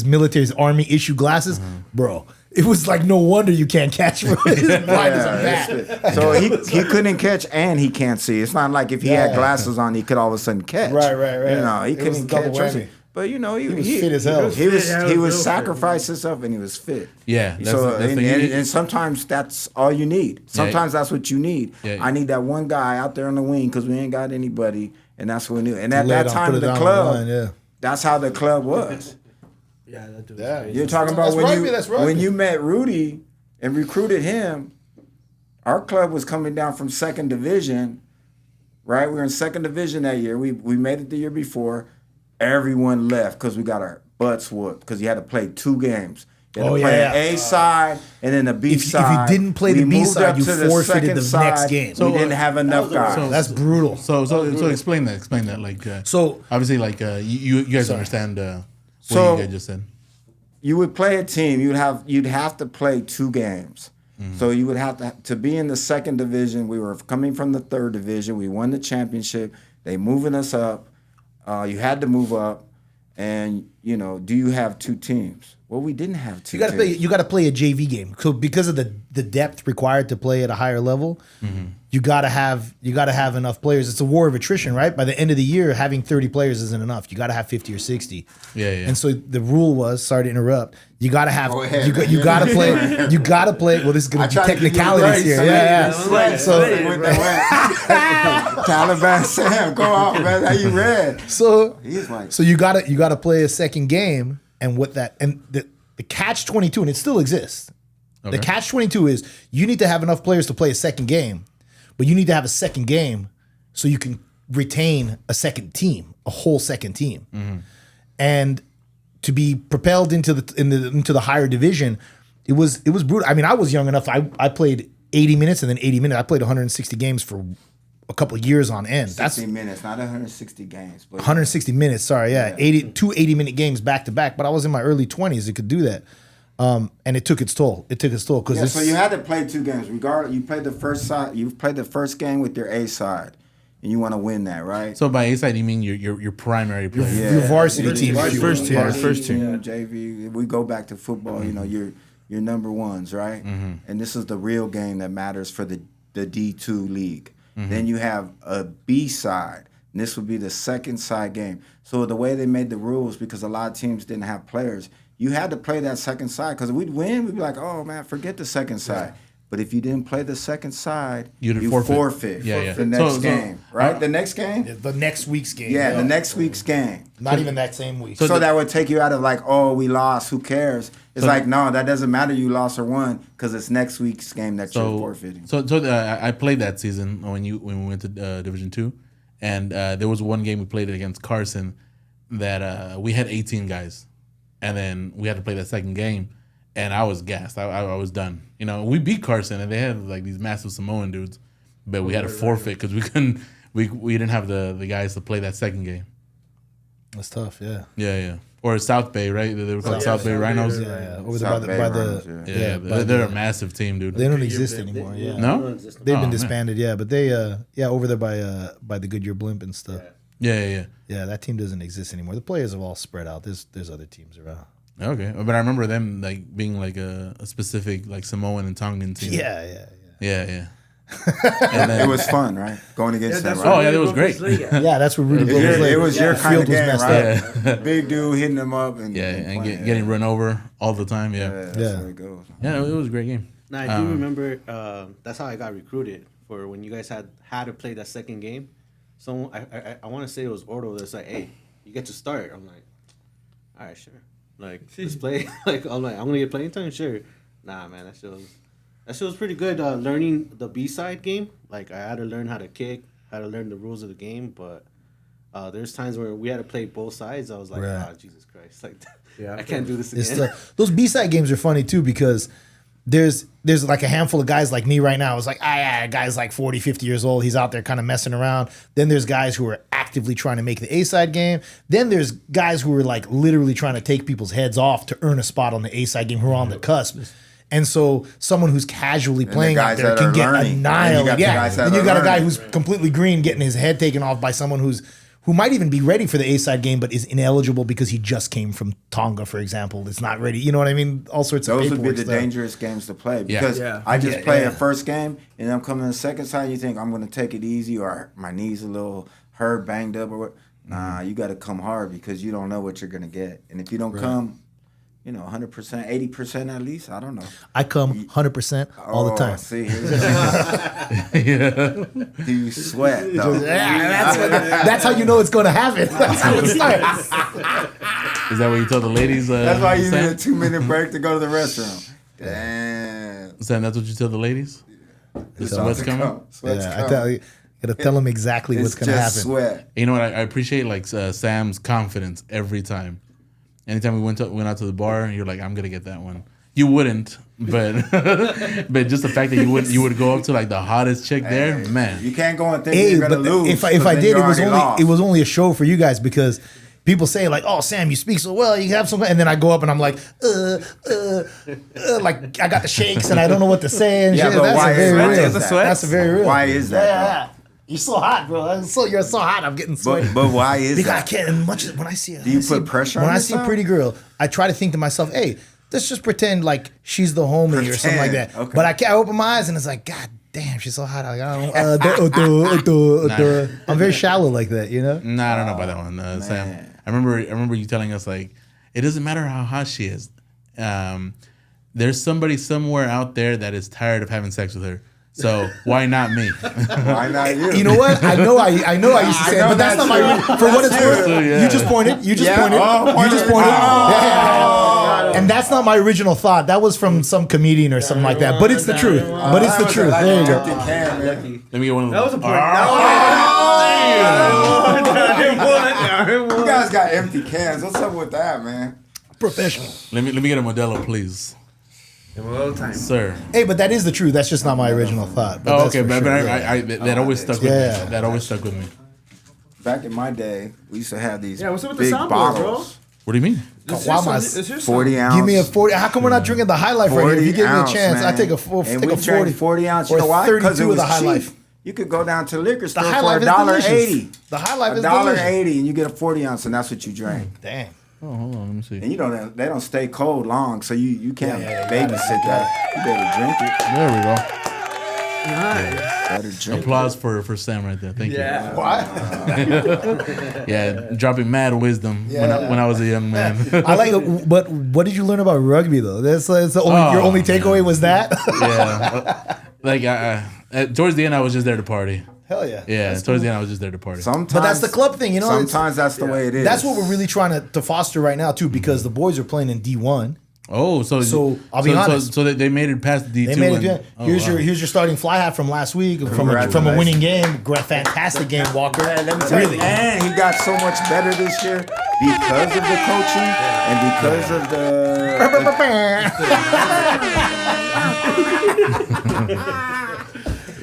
military's army issue glasses, bro. It was like no wonder you can't catch, bro. His blind is a bat. So he couldn't catch and he can't see. It's not like if he had glasses on, he could all of a sudden catch. Right. You know, he It was couldn't double catch. whammy. But you know, he was fit as hell. He was Yeah, he it was was real fit. sacrificed himself and he was fit. Yeah. That's, So that's the thing. and sometimes that's all you need. Sometimes that's what you need. Yeah. I need that one guy out there on the wing because we ain't got anybody, and that's what we knew. And at Lay it that on, time, put it the down club, the line, yeah. that's how the club was. Yeah, that dude. Yeah. You're talking about That's when rugby, that's rugby. when you met Rudy and recruited him. Our club was coming down from second division, right? We were in second division that year. We made it the year before. Everyone left because we got our butts whooped because you had to play 2 games. You had to play an A side and then a B If side. you didn't play the We B moved side, up you to the forfeited second the next side. game. We didn't have enough guys. That's brutal. So explain that. Like, So obviously, like you guys understand what So- you guys just said. You would play a team. You'd have to play 2 games. So you would have to be in the second division. We were coming from the third division. We won the championship. They moving us up. You had to move up, and you know, do you have 2 teams? Well, we didn't have 2. you gotta play a JV game. So because of the depth required to play at a higher level, you gotta have enough players. It's a war of attrition, right? By the end of the year, having 30 players isn't enough. You gotta have 50 or 60. Yeah. And so the rule was, sorry to interrupt, you gotta have ahead, you man. gotta play you gotta play. Well, this is gonna be tried to give you technicalities advice. here. Yeah. Taliban Sam, go off, man. How you read? So He's like, you gotta play a second game and what that and the catch 22, and it still exists. Okay. The catch 22 is you need to have enough players to play a second game, but you need to have a second game so you can retain a second team, a whole second team, and to be propelled into the higher division. It was brutal. I mean, I was young enough. I played 80 minutes and then 80 minutes. I played 160 games for a couple of years on end. 60 minutes, not 160 games. But 160 minutes, sorry, yeah. 80-minute games back to back. But I was in my early 20s. It could do that. And it took its toll. Because so you had to play 2 games. Regardless, you played the first side. You played the first game with your A side, and you want to win that, right? So by A side, you mean your primary player? your varsity team, First team. JV. We go back to football. You know, you're number ones, right? And this is the real game that matters for the D2 league. Then you have a B side, and this would be the second side game. So the way they made the rules, because a lot of teams didn't have players, you had to play that second side. Because we'd win, we'd be like, oh man, forget the second side. But if you didn't play the second side, you forfeit the next game, right? The next game? the next week's game. Yeah, the next week's game. Not even that same week. So that would take you out of like, oh, we lost, who cares? It's like, no, that doesn't matter you lost or won because it's next week's game that you're forfeiting. So I played that season when we went to Division 2, and there was one game we played against Carson that we had 18 guys, and then we had to play that second game, and I was gassed. I was done. You know, we beat Carson, and they had like these massive Samoan dudes, but we had to forfeit because we couldn't. We didn't have the guys to play that second game. That's tough, yeah. Yeah. Or South Bay, right? They were called South Bay Rhinos. Yeah. Over there They're a massive team, dude. They don't exist anymore. Yeah. No? They've been disbanded. Yeah, but they over there by the Goodyear Blimp and stuff. Yeah. Yeah, that team doesn't exist anymore. The players have all spread out. There's other teams around. Okay, but I remember them like being like a specific like Samoan and Tongan team. Yeah. And then, It was fun, right? Going against them. oh yeah, that was great. Yeah, that's what Rudy Gobert played. It was your kind of Field was game, messed right? Big dude hitting them up and Getting run over all the time. Yeah, that's how it goes. Yeah, it was a great game. Now, I do remember that's how I got recruited for when you guys had to play that second game. So I want to say it was Ordo that's like, hey, you get to start. I'm like, all right, sure. Like, let's play. Like, I'm like, I'm gonna get playing time, sure. Nah, man, that shit was pretty good. Learning the B side game, like I had to learn how to kick, had to learn the rules of the game. But there's times where we had to play both sides. I was like, Jesus Christ, like I can't do this again. Those B side games are funny too because there's like a handful of guys like me right now. It's like, guy's like 40, 50 years old. He's out there kind of messing around. Then there's guys who are actively trying to make the A-side game. Then there's guys who are like literally trying to take people's heads off to earn a spot on the A-side game who are on the cusp. And so someone who's casually playing out there can get annihilated. Then you got a guy who's completely green getting his head taken off by someone who might even be ready for the A-side game, but is ineligible because he just came from Tonga, for example. It's not ready. You know what I mean? All sorts of Those would be the stuff. dangerous games to play because I just play a first game and I'm coming to the second side. You think I'm going to take it easy or my knee's a little hurt, banged up or what? Nah, you got to come hard because you don't know what you're going to get. And if you don't come, 100%, 80% at least, I don't know. I come 100% all the time. See, do you sweat? Though? That's how you know it's going to happen. That's how it starts. Is that what you tell the ladies? That's why you need a 2-minute break to go to the restroom. Damn. Sam, that's what you tell the ladies? The sweat's coming? I gotta tell them exactly what's going to happen. Sweat. You know what? I appreciate like Sam's confidence every time. Anytime we went out to the bar, you're like, I'm gonna get that one. You wouldn't, but but just the fact that you would go up to like the hottest chick there, man. You can't go and think you're gonna lose. If I did, it was only a show for you guys because people say like, "Oh, Sam, you speak so well, you have some," and then I go up and I'm like, like I got the shakes and I don't know what to say. And but that's why is that? That's very real. Why is that? Yeah. You're so hot, bro. You're so hot. I'm getting sweaty. But why is because that? I can't. And much when I see, do you put pressure on yourself? When I see a pretty girl, I try to think to myself, "Hey, let's just pretend like she's the homie or something like that." Okay. But I can't open my eyes and it's like, God damn, she's so hot. I'm very shallow like that, you know. Nah, I don't know about that one, Sam. I remember you telling us like, it doesn't matter how hot she is. There's somebody somewhere out there that is tired of having sex with her. So why not me? Why not you? You know what? I know I used to say it, but that's not my. For what it's worth, Yeah. you just pointed. You just Yeah. pointed. Oh, You just pointed. Yeah. And that's not my original thought. That was from some comedian or something like that. But it's the truth. But it's the truth. There you go. Let me get one of That was those. a point. You guys got empty cans. What's up with that, man? Professional. Let me get a Modelo, please, sir. Hey, but that is the truth. That's just not my original thought. But Oh, that's okay, for but sure, that always stuck with Yeah. me. That always stuck with me. Back in my day, we used to have these Yeah, what's up with the big soundboard, bottles, What do you mean? Kawamas. 40 ounce. Give me a 40. How come we're not drinking the High Life right here? If you give me a ounce, chance, I man. take a full. And Take we a drank 40. 40 ounce. You or know why? 'Cause 32 it of the was High cheap. Life. You could go down to the liquor The store High for Life is delicious. $1.80. The High Life is $1.80, delicious. and you get a 40 ounce, and that's what you drink. Dang. Oh, hold on, let me see. And you don't, they don't stay cold long, so you can't Yeah, babysit that. You better drink it. There we go. Better drink Applause for Sam right there. Thank Yeah. Why? you. Yeah, dropping mad wisdom when I was a young man. I like it, but what did you learn about rugby though? That's the only your only takeaway was that. Yeah, like towards the end, I was just there to party. Hell yeah. Yeah, towards the end, I was just there to party. Sometimes, But that's the club thing, you know. Sometimes that's the way it is. That's what we're really trying to foster right now too, because the boys are playing in D1. Oh, so I'll be honest. So they made it past D2. They made it. and- Yeah. Here's your starting fly half from last week from a winning game. Fantastic game, Walker. Let me tell you, man, he got so much better this year because of the coaching and because of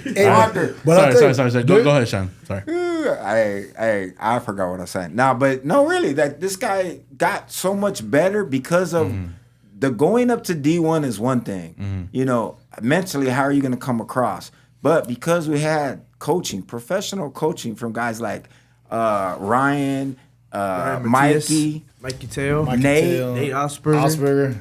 Hey, Walker. but I'll tell you, Sorry. Go ahead, Sean. Sorry. I forgot what I was saying. But really, that this guy got so much better because of the going up to D1 is one thing. You know, mentally, how are you going to come across? But because we had coaching, professional coaching from guys like Ryan, Mikey, Teo, Nate Osberger.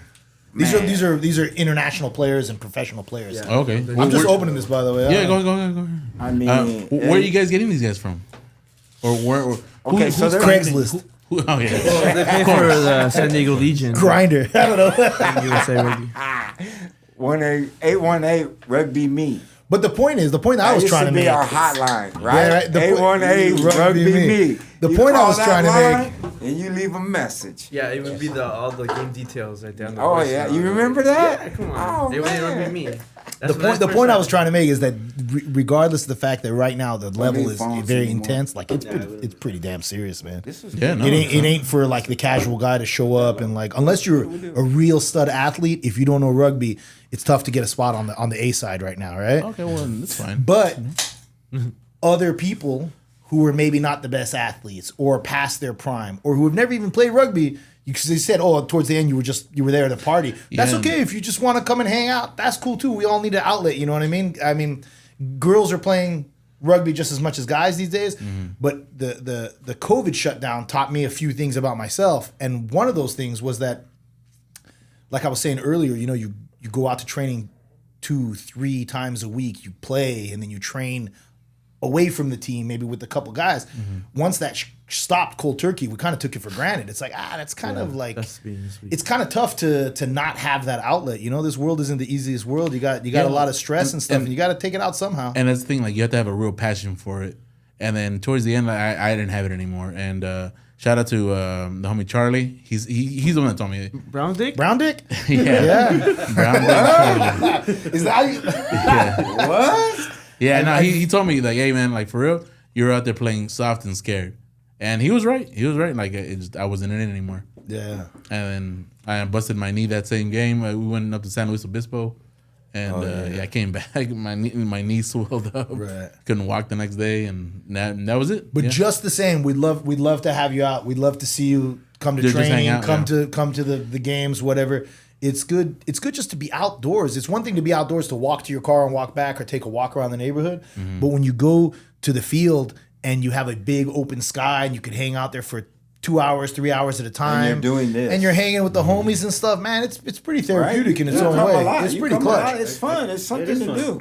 These are international players and professional players. Yeah. Okay. I'm just opening this, by the way. Yeah, go ahead. I mean, Where are you guys getting these guys from? Or where? Okay, so who's they're- Craigslist. Oh yeah. They play for the San Diego Legion. Grinder. I don't know. USA Rugby. 818 Rugby Me. But the point I That was used trying to to be make. our hotline, right? Yeah, right. The 818 Rugby Me. The You point I call was that trying to line, and you leave a message. Yeah, it would be all the game details right down the Oh yeah, you remember that? Yeah, come on. Oh, They wouldn't man. rugby me. The point I was trying to make is that regardless of the fact that right now the level need is phones very anymore. intense, like it's pretty damn serious, man. This is Yeah, no. It ain't for like the casual guy to show up and like, unless you're a real stud athlete, if you don't know rugby, it's tough to get a spot on the A side right now, right? Okay, well that's fine. But other people who are maybe not the best athletes or past their prime or who have never even played rugby, because they said, oh, towards the end you were there to party. That's Yeah. okay if you just want to come and hang out. That's cool too. We all need an outlet. You know what I mean? I mean, girls are playing rugby just as much as guys these days. But the COVID shutdown taught me a few things about myself, and one of those things was that, like I was saying earlier, you know, you go out to training 2-3 times a week, you play, and then you train away from the team, maybe with a couple guys. Once that stopped cold turkey, we kind of took it for granted. It's like, that's kind of like, it's kind of tough to not have that outlet. You know, this world isn't the easiest world. You got a lot of stress and stuff, and you got to take it out somehow. And that's the thing, like you have to have a real passion for it. And then towards the end, I didn't have it anymore. And shout out to the homie Charlie. He's the one that told me. Brown Dick? Brown Dick? Yeah. Brown Dick Charlie. Is that how you... Yeah. what? Yeah, no, he told me like, hey man, like for real, you're out there playing soft and scared, and he was right. He was right. Like I wasn't in it anymore. Yeah. And then I busted my knee that same game. We went up to San Luis Obispo, and I came back. My knee swelled up. Right. Couldn't walk the next day, and that was it. But Yeah. just the same, we'd love to have you out. We'd love to see you come to Just hang training, out, come to the games, whatever. It's good just to be outdoors. It's one thing to be outdoors, to walk to your car and walk back or take a walk around the neighborhood. But when you go to the field and you have a big open sky and you can hang out there for 2 hours, 3 hours at a time. you're doing this. And you're hanging with the homies and stuff, man, it's pretty therapeutic in its own way. It's pretty clutch. It's fun. It's something to do.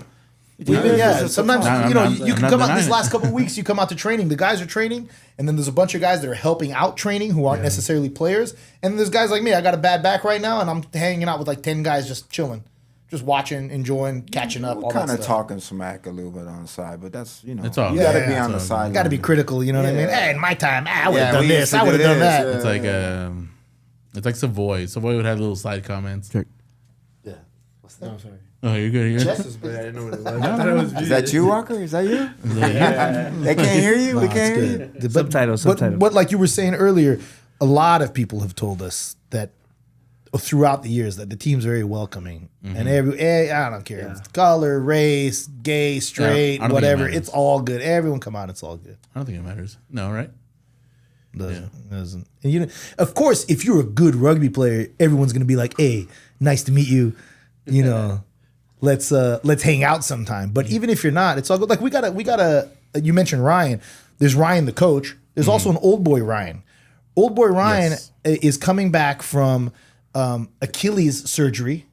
Sometimes I'm you not can come out denying these it. last couple of weeks. You come out to training. The guys are training, and then there's a bunch of guys that are helping out training who aren't necessarily players. And there's guys like me. I got a bad back right now, and I'm hanging out with like 10 guys just chilling, just watching, enjoying, catching up. All Kind that of stuff. talking smack a little bit on the side, but that's It's all you good. got to Yeah, be yeah, on the it's all side. Got to be critical. You know what I mean? Yeah. Hey, in my time, I would have Yeah, done we this. used to I do would have done this, that. yeah. It's like it's like Savoy. Savoy would have little side comments. Yeah. What's that? No, sorry. Oh, you're good. You're Just, but I didn't know what it was. I thought it was Is that you, Walker? Is that you? They can't hear you. Nah, We it's can't hear you. good. But- Subtitles, But subtitles. what, like you were saying earlier, a lot of people have told us that throughout the years that the team's very welcoming and I don't care, it's color, race, gay, straight, I don't think it whatever. matters. It's all good. Everyone come out. It's all good. I don't think it matters. No, right? Doesn't. And you know, of course, if you're a good rugby player, everyone's gonna be like, "Hey, nice to meet you." You know, let's hang out sometime. But even if you're not, it's all good. Like we gotta. You mentioned Ryan. There's Ryan the coach. There's also an old boy Ryan. Old boy Ryan Yes. is coming back from Achilles surgery.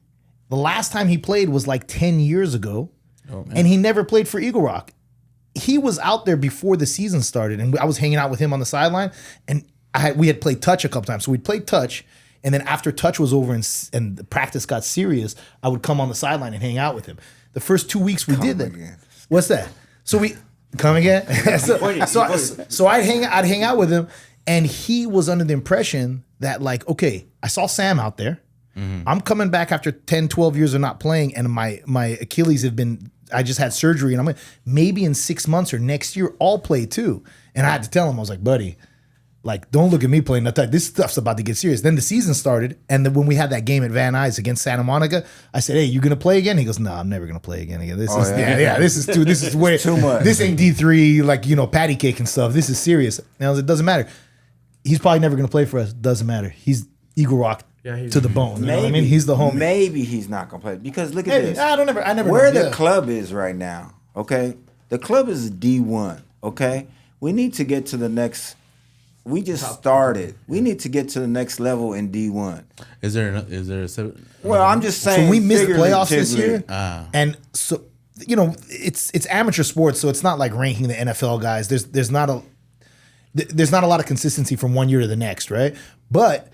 The last time he played was like 10 years ago, and he never played for Eagle Rock. He was out there before the season started, and I was hanging out with him on the sideline, and we had played touch a couple times. So we'd play touch, and then after touch was over and the practice got serious, I would come on the sideline and hang out with him. The first 2 weeks we did that. again. What's that? So we come again. so I'd hang out with him, and he was under the impression that like, okay, I saw Sam out there. I'm coming back after 10, 12 years of not playing, and my Achilles I just had surgery, and I'm like, maybe in 6 months or next year I'll play too. And I had to tell him, I was like, buddy, like, don't look at me playing. This stuff's about to get serious. Then the season started, and then when we had that game at Van Nuys against Santa Monica, I said, hey, you gonna play again? He goes, no, I'm never gonna play again. This is this is way too much. This ain't D3, like, patty cake and stuff. This is serious. Now it doesn't matter. He's probably never gonna play for us. Doesn't matter. He's Eagle Rock to the bone. You know what I mean? He's the homie. Maybe he's not gonna play because look at Maybe. this. I never Where know. the club is right now, okay? The club is D1, okay? We need to get to the next. We just started. We need to get to the next level in D1. Is there a Well, I'm just saying. So we missed playoffs this year, figuratively. and so it's amateur sports, so it's not like ranking the NFL guys. There's not a lot of consistency from one year to the next, right? But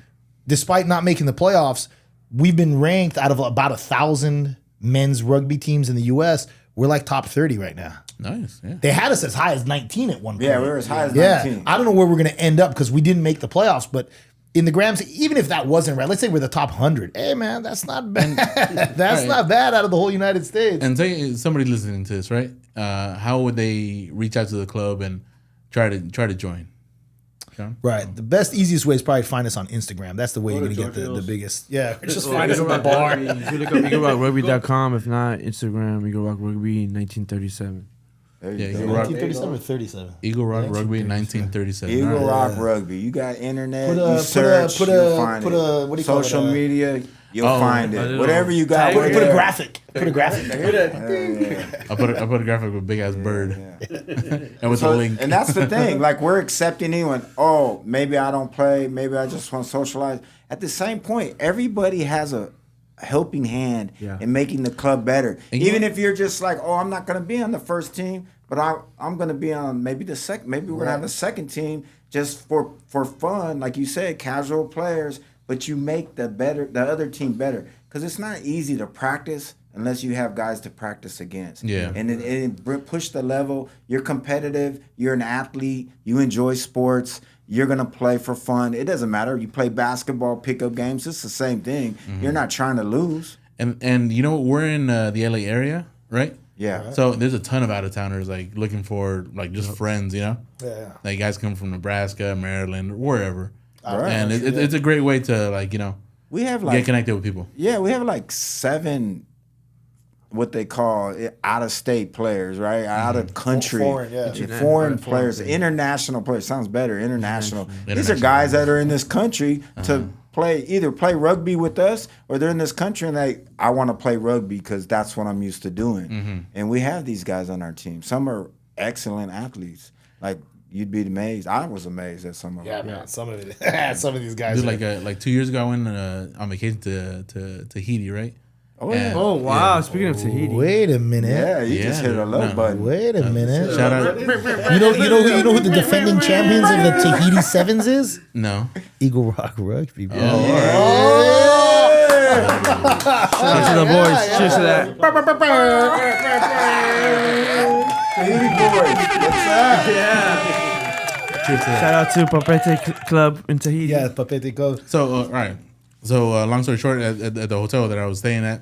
despite not making the playoffs, we've been ranked out of about 1,000 men's rugby teams in the U.S. We're like top 30 right now. nice? Yeah. They had us as high as 19 at one point. Yeah, we were as high as Yeah, 19. I don't know where we're going to end up because we didn't make the playoffs, but in the Grams, even if that wasn't right, let's say we're the top 100. Hey, man, that's not bad. That's not bad out of the whole United States. And say somebody listening to this, right? How would they reach out to the club and try to join? John? Right. The best, easiest way is probably find us on Instagram. That's the way you're going to get the biggest. Yeah. Just find us at the bar. You can look up EagleRockRugby.com. If not, Instagram, Eagle Rock Rugby 1937. There you Yeah, go. Eagle Rock, 1937 or 37? Eagle Rock Rugby 1937. Eagle All right. Rock Rugby. You got internet. Put You a- search. put a- You'll find put it. a- what do you call it, Social media. You'll find a it. little Whatever you got. tiger. Put a graphic. Put a graphic. I put a graphic with a big ass bird and with a So, link. and that's the thing. Like, we're accepting anyone. Oh, maybe I don't play. Maybe I just want to socialize. At the same point, everybody has a helping hand in making the club better. And Even if you're just like, oh, I'm not going to be on the first team, but I'm going to be on maybe the second. Maybe we're going to have a second team just for fun, like you said, casual players. But you make the other team better, because it's not easy to practice unless you have guys to practice against. Yeah. And it push the level. You're competitive. You're an athlete. You enjoy sports. You're gonna play for fun. It doesn't matter. You play basketball, pickup games. It's the same thing. You're not trying to lose. And you know, we're in the LA area, right? Yeah. So there's a ton of out of towners like looking for like just friends, you know. Yeah. Like guys come from Nebraska, Maryland, or wherever. Right. And it's a great way to like We have get like connected with people. we have like 7 what they call out of state players, right? Out of country. Foreign players, international players. Sounds better. International. These are guys that are in this country to either play rugby with us, or they're in this country and I want to play rugby because that's what I'm used to doing. And we have these guys on our team. Some are excellent athletes. Like, you'd be amazed. I was amazed at some of them. Yeah, man. Some of it. Some of these guys. Dude, like 2 years ago, I went on vacation to Tahiti, right? Oh, yeah. Oh, wow. Speaking of Tahiti. Wait a minute. Yeah, you just hit a love button. Wait a minute. Shout out. You know who the defending champions of the Tahiti Sevens is? No. Eagle Rock Rugby, bro. Cheers to the boys. Cheers to that. Tahiti boys. What's up? Cheers to that. Shout out to Papete Club in Tahiti. Yeah, Papete go. So, all right. So, long story short, at the hotel that I was staying at,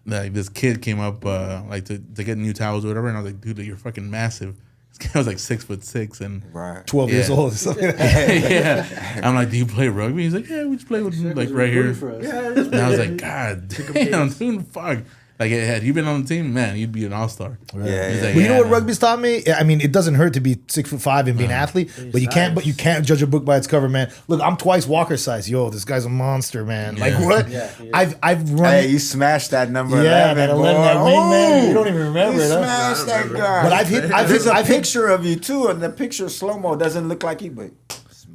like this kid came up, like to get new towels or whatever, and I was like, dude, you're fucking massive. This guy was like 6'6", and Right. 12 years Yeah. old or something like that. yeah. I'm like, do you play rugby? He's like, yeah, we just play with like right here. And I was like, God damn, dude, fuck. Like, had you been on the team, man, you'd be an all-star. Yeah, He's yeah. like, But you know yeah, what man. rugby's taught me? I mean, it doesn't hurt to be 6'5" and be an athlete, but you can't judge a book by its cover, man. Look, I'm twice Walker size. Yo, this guy's a monster, man. Like what? Yeah, I've run. Hey, you smashed that number 11, that 11, boy. that wingman. Ooh, You don't even remember you it, huh? smashed that guy. But I've hit. There's a I've hit. picture of you too, and the picture slow mo doesn't look like you, but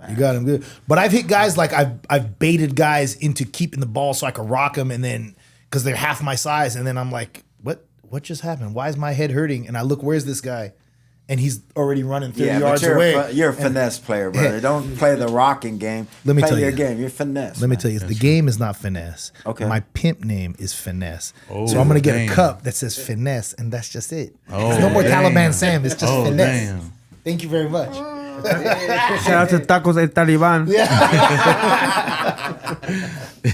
You got him good. But I've hit guys like I've baited guys into keeping the ball so I could rock them, and then because they're half my size, and then I'm like, what just happened? Why is my head hurting? And I look, where's this guy? And he's already running 30 yards away. You're a finesse player, brother. Don't play the rocking game. Let me play tell your you. game. You're finesse. Let me man. tell you, the game is not finesse. Okay. My pimp name is finesse. Oh, so I'm gonna get damn. a cup that says finesse, and that's just it. Oh, There's no more damn. Taliban Sam. It's just Oh, finesse. damn. Thank you very much. Shout out to Tacos El Taliban.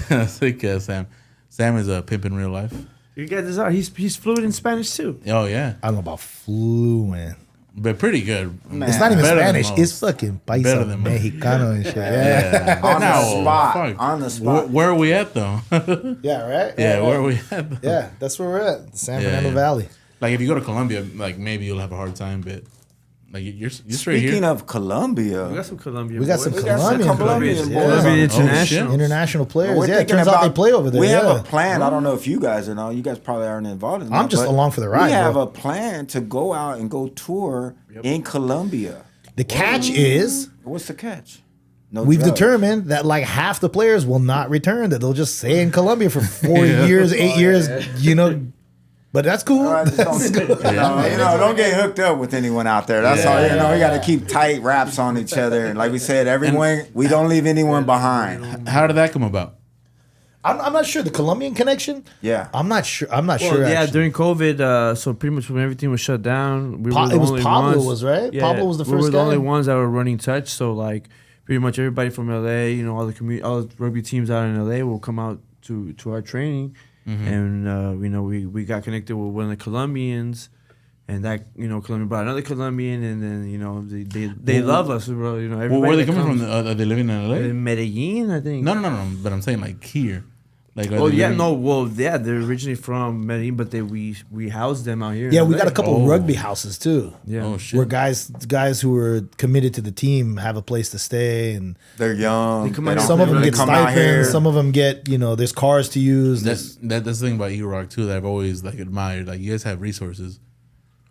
Yeah, sick, Sam. Sam is a pimp in real life. You guys this out. He's fluent in Spanish too. Oh, yeah. I don't know about fluent. But pretty good. It's not even Better than Spanish. most. It's fucking Better paisa, than most. Mexicano and shit. Yeah, Yeah. On the No, spot. fuck. On the spot. Where are we at, though? yeah, right. Yeah, Right, where are right. we at, though? Yeah, that's where we're at. The San Yeah, Fernando yeah. Valley. Like, if you go to Colombia, like, maybe you'll have a hard time, but, like, you're straight Speaking here. of Colombia, We got some Colombian. We got boys. some we got some Colombian Colombian boys. boys. Yeah. Colombian Oh, shit. international. International players. We're Yeah, it thinking turns out they about- play over there. We have yeah. a plan. I don't know if you guys know. You guys probably aren't involved in that. I'm just but along for the ride, We have bro. a plan to go out and go tour in Colombia. The catch is What's the catch? No we've drugs. determined that like half the players will not return, that they'll just stay in Colombia for 4 years, 8 years, you know. But that's cool. All right, just That's don't, good. don't get hooked up with anyone out there. That's all. You know, we got to keep tight wraps on each other. And like we said, everyone, we don't leave anyone behind. How did that come about? I'm not sure the Colombian connection. Yeah. I'm not sure. I'm not Well, sure. yeah, actually. during COVID, so pretty much when everything was shut down, we were the It was only Pablo ones. was right. Pablo was the We were first the only guy. ones that were running touch. So like, pretty much everybody from LA, you know, all the rugby teams out in LA will come out to our training, and you know, we got connected with one of the Colombians, and that, you know, Colombia brought another Colombian, and then, you know, they love us, bro. You know, everybody. Where are they that coming comes- from? Are they living in LA? In Medellin, I think. No. But I'm saying, like, here. Like, are Oh they yeah, living- no. Well, yeah, they're originally from Medellin, but we housed them out here. Yeah, in we LA. got a couple Oh. rugby houses too. Yeah. Oh, shit. Where guys who are committed to the team have a place to stay, and They're young. They come They out- don't some of them really get come out here. stipends. Some of them get, you know, there's cars to use. That's the thing about E-Rock, too, that I've always, like, admired. Like, you guys have resources.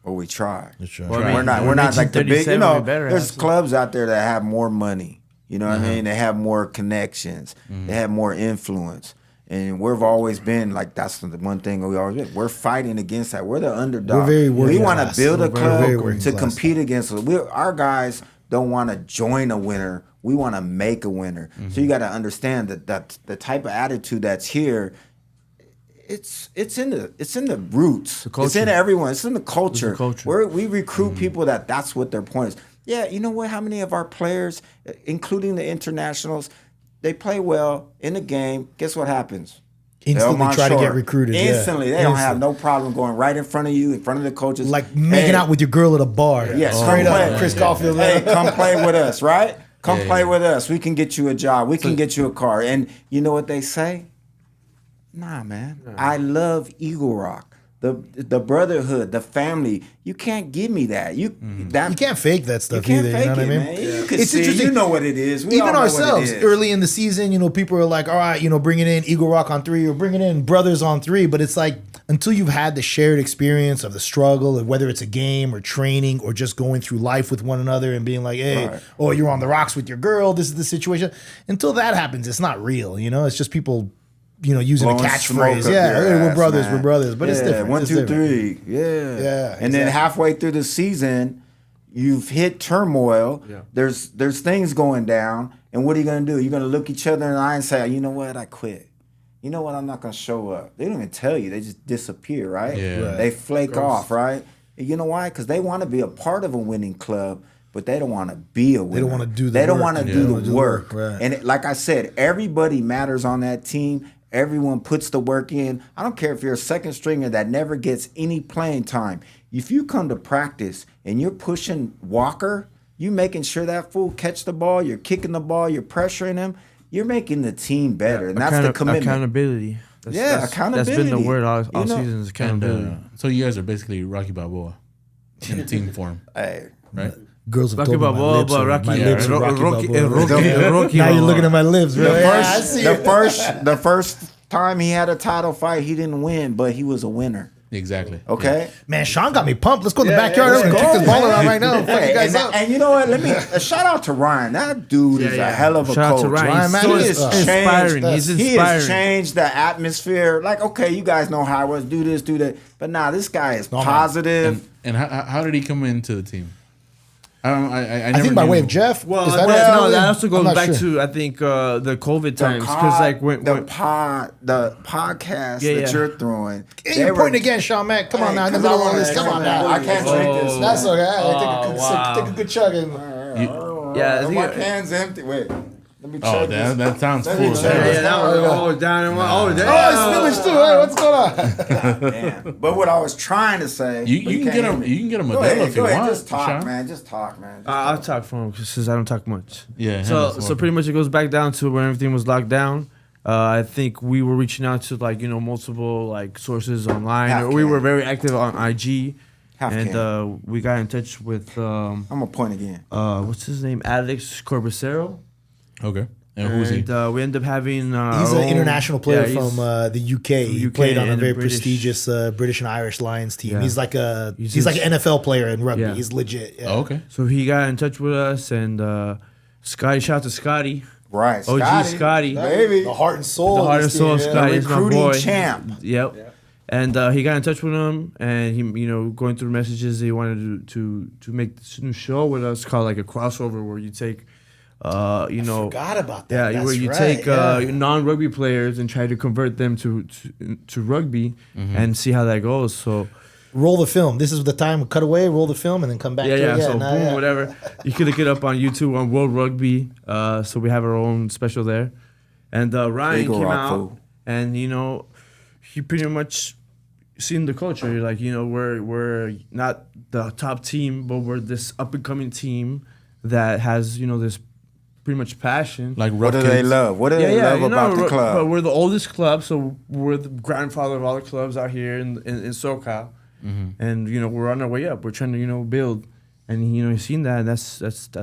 Or we try. Well, I mean, We're not like the big. You 1937, know, we better there's have some. clubs out there that have more money. You know what I mean? They have more connections. They have more influence. And we've always been like, that's the one thing we always been. We're fighting against that. We're the underdog. We're very we working want to class. build a We're very club working to class. compete against. Our guys don't want to join a winner. We want to make a winner. So you got to understand that the type of attitude that's here. It's in the roots. It's in everyone. It's in the culture. culture. We recruit people that's what their point is. Yeah, you know what? How many of our players, including the internationals, they play well in the game. Guess what happens? Instantly They're on try to shore. get recruited. yeah. Instantly. They don't have Instantly. no problem going right in front of you, in front of the coaches. Like making out with your girl at a bar. Yeah, Straight come up. play. Chris Caulfield. Hey, come play with us, right? Come Yeah, play yeah. with us. We can get you a job. We can get you a car. And you know what they say? Nah, man. I love Eagle Rock. The brotherhood, the family. You can't give me that. You can't fake that You stuff can't either. fake You know what it, I mean? man. You can It's see. interesting. You know what it is. We all Even know what it ourselves, is. early in the season, you know, people are like, all right, you know, bringing in Eagle Rock on 3 or bringing in brothers on 3. But it's like, until you've had the shared experience of the struggle, of whether it's a game or training or just going through life with one another and being like, hey, Right. oh, you're on the rocks with your girl. This is the situation. Until that happens, it's not real. You know, it's just people, you know, using Blowing a smoke catchphrase. up Yeah, your hey, we're ass, brothers, man. we're brothers. But it's Yeah, different. 1, It's 2, different. 3. Yeah. Yeah, And then exactly. halfway through the season, you've hit turmoil. Yeah. There's things going down. And what are you gonna do? You're gonna look each other in the eye and say, you know what, I quit. you know what, I'm not gonna show up. They don't even tell you. They just disappear, right? Yeah. Right. They flake off, right? And you know why? Because they want to be a part of a winning club, but they don't want to be a winner. They don't want to do the They don't work. want to Yeah. do They don't the wanna do the work. Right. And like I said, everybody matters on that team. Everyone puts the work in. I don't care if you're a second stringer that never gets any playing time. If you come to practice and you're pushing Walker, you making sure that fool catch the ball, you're kicking the ball, you're pressuring him, you're making the team better. And that's the commitment. Accountability. Accountability. That's been the word all You know? season is accountability. And, so you guys are basically Rocky Balboa in team form, Hey, right? Girls have Rocky told me my Balboa, lips but are- Rocky, my lips are Rocky Balboa. Rocky Now you're looking at my lips, bro. the Yeah, I first, see the it. first time he had a title fight, he didn't win, but he was a winner. Exactly. Okay. Man, Sean got me pumped. Let's go in the backyard let's and go, kick this ball man. around right now. Fuck Hey, you guys and, up. and you know what? Let me shout out to Ryan. That dude is a hell of a Shout out coach. to Ryan. Ryan, man, He he has is inspiring. changed. He's He has inspiring. changed the atmosphere. Like, okay, you guys know how it was. Do this, do that. But nah, this guy is man. positive. And how did he come into the team? I I think by knew- way of Jeff. Well, is that no, it? that also I'm goes not back sure. to I think the COVID The times because like when the podcast Yeah, that yeah. you're throwing. Hey, they you're were- pointing again, Sean Mac. Come on now, in the Hey, 'cause middle I of wanna- this. Come on now. I can't drink this. That's okay. wow. Take a good chug. And, yeah, I think My it- can's empty. Wait. Let me Oh, check this. that sounds Let me full. check yeah, this. that was down in one. Oh, damn. oh, it's spillage too. Hey, what's going on? Damn. But what I was trying to say, You but can can't get hear him. me. You can get a Go Modelo ahead, if you go ahead. want. Just talk, Sean. man. Just talk, man. Just I'll talk. talk for him since I don't talk much. Yeah. So pretty much it goes back down to when everything was locked down. I think we were reaching out to like multiple like sources online. Half We can. were very active on IG, Half and can. we got in touch with I'm gonna point again. what's his name, Alex Corbacero. Okay. And who's he? And we ended up having He's our an own- international player yeah, he's- from the UK. He UK played on a and very British. prestigious British and Irish Lions team. Yeah. He's like a He's he's like in- an NFL player in rugby. Yeah. He's legit. Yeah. Oh, okay. So he got in touch with us, and Scotty, shout out to Scotty, Right. OG Scotty. Baby. The heart and soul. the of heart and this soul of team, yeah. Scotty is my Recruiting boy. champ. Yep. And he got in touch with him, and he, going through messages, he wanted to make this new show with us called like a crossover, where you take, Forgot about that. yeah, That's where you right, take yeah. non-rugby players and try to convert them to rugby, and see how that goes. So Roll the film. This is the time. Cut away. Roll the film, and then come back. yeah, to yeah. it. So nah, boom, yeah. whatever. You can look it up on YouTube on World Rugby. So we have our own special there, and Ryan Eagle came Rock out, fool. and he pretty much seen the culture. Like we're not the top team, but we're this up and coming team that has this pretty much passion. Like What do rough they kids. love? What do they love about the But club? we're the oldest club, so we're the grandfather of all the clubs out here in SoCal, and we're on our way up. We're trying to build, and he's seen that. And that's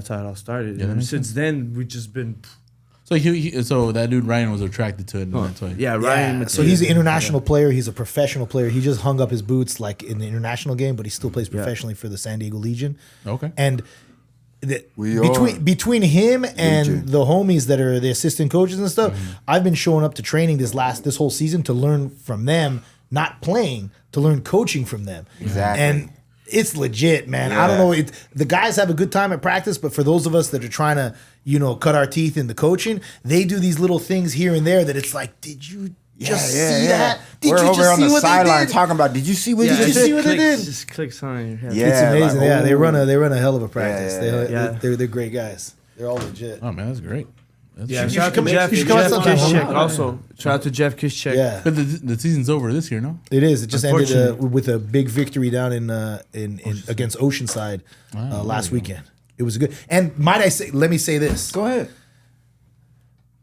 how it all started. Yeah, that And makes since then, we've just been So that dude Ryan was attracted to it. And that's why. yeah, Ryan. Yeah, so he's an international player. He's a professional player. He just hung up his boots like in the international game, but he still plays professionally for the San Diego Legion. Okay. And We are between him and Legion. the homies that are the assistant coaches and stuff, I've been showing up to training this whole season to learn from them, not playing, to learn coaching from them. Exactly. And it's legit, man. I don't know. The guys have a good time at practice, but for those of us that are trying to, cut our teeth in the coaching, they do these little things here and there that it's like, did you just see that? Did We're you over just on see the what they sideline did? talking about. Did you see what yeah, he Did just you see did? what they did? Just clicks on your head. Yeah, It's amazing. like, Yeah, they ooh. run a hell of a practice. Yeah, yeah. They're great guys. They're all legit. Oh man, that's great. That's Yeah, great. shout out to come- Jeff. you should come out Jeff sometime. Kischek also. Shout out to Jeff Kischek. Yeah. But the season's over this year, no? It is. It just ended Unfortunately. with a big victory down in against Oceanside last weekend. It was good. And might I say? Let me say this. Go ahead.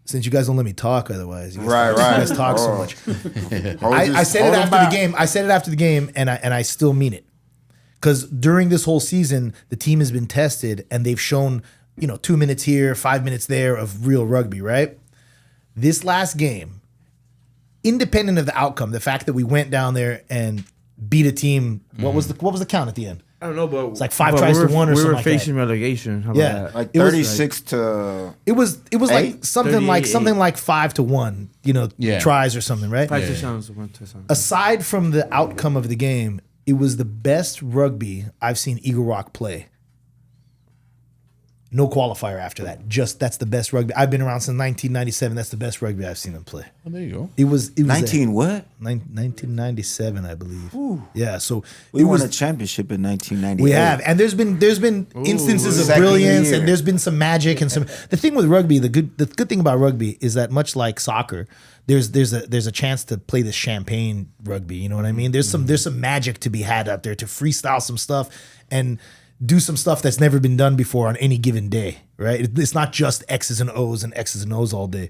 Since you guys don't let me talk, otherwise, you guys, Right, you right. guys talk so Oh. much. Hold I said it hold 'em after back. the game. I said it after the game, and I still mean it. Because during this whole season, the team has been tested, and they've shown 2 minutes here, 5 minutes there of real rugby. Right. This last game, independent of the outcome, the fact that we went down there and beat a team. What was the count at the end? I don't know, but it's like 5 tries to 1 or we something were like that. facing relegation. How about Yeah. that? Like It was 36 to It was like Eight? something like 38. 5-1, Yeah. tries or something, right? Five Yeah. touchdowns, one touchdown. Aside from the outcome of the game, it was the best rugby I've seen Eagle Rock play No qualifier after that. Just that's the best rugby. I've been around since 1997. That's the best rugby I've seen them play. Oh, there you go. It was 19 what? 1997, I believe. Yeah, so We it won was. a championship in 1998. We have, and there's been instances of Second brilliance, year. and there's been some magic and some. The thing with rugby, the good thing about rugby is that much like soccer, there's a chance to play this champagne rugby. You know what I mean? There's some magic to be had out there to freestyle some stuff and do some stuff that's never been done before on any given day. Right? It's not just X's and O's and X's and O's all day.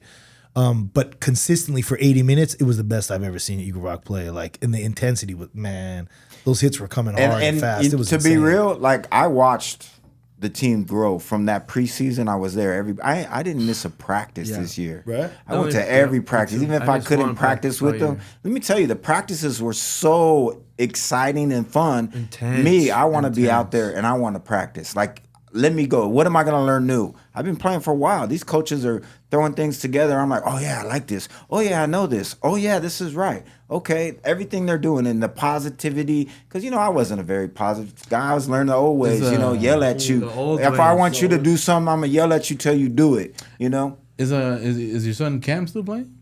But consistently for 80 minutes, it was the best I've ever seen Eagle Rock play. Like, and the intensity was, man, those hits were coming hard and fast. It was to insane. be real, like I watched the team grow from that preseason. I was there I didn't miss a practice this year. Right. I went to every practice, even if I missed couldn't one practice with all them. year. Let me tell you, the practices were so exciting and fun. Intense, Me, I want to be out intense. there and I want to practice. Like, let me go. What am I going to learn new? I've been playing for a while. These coaches are throwing things together. I'm like, oh, yeah, I like this. Oh, yeah, I know this. Oh, yeah, this is right. Okay, everything they're doing and the positivity. Because, I wasn't a very positive guy. I was learning the old ways, yell at you. the old If I ways. want you to do something, I'm going to yell at you till you do it, Is your son Cam still playing?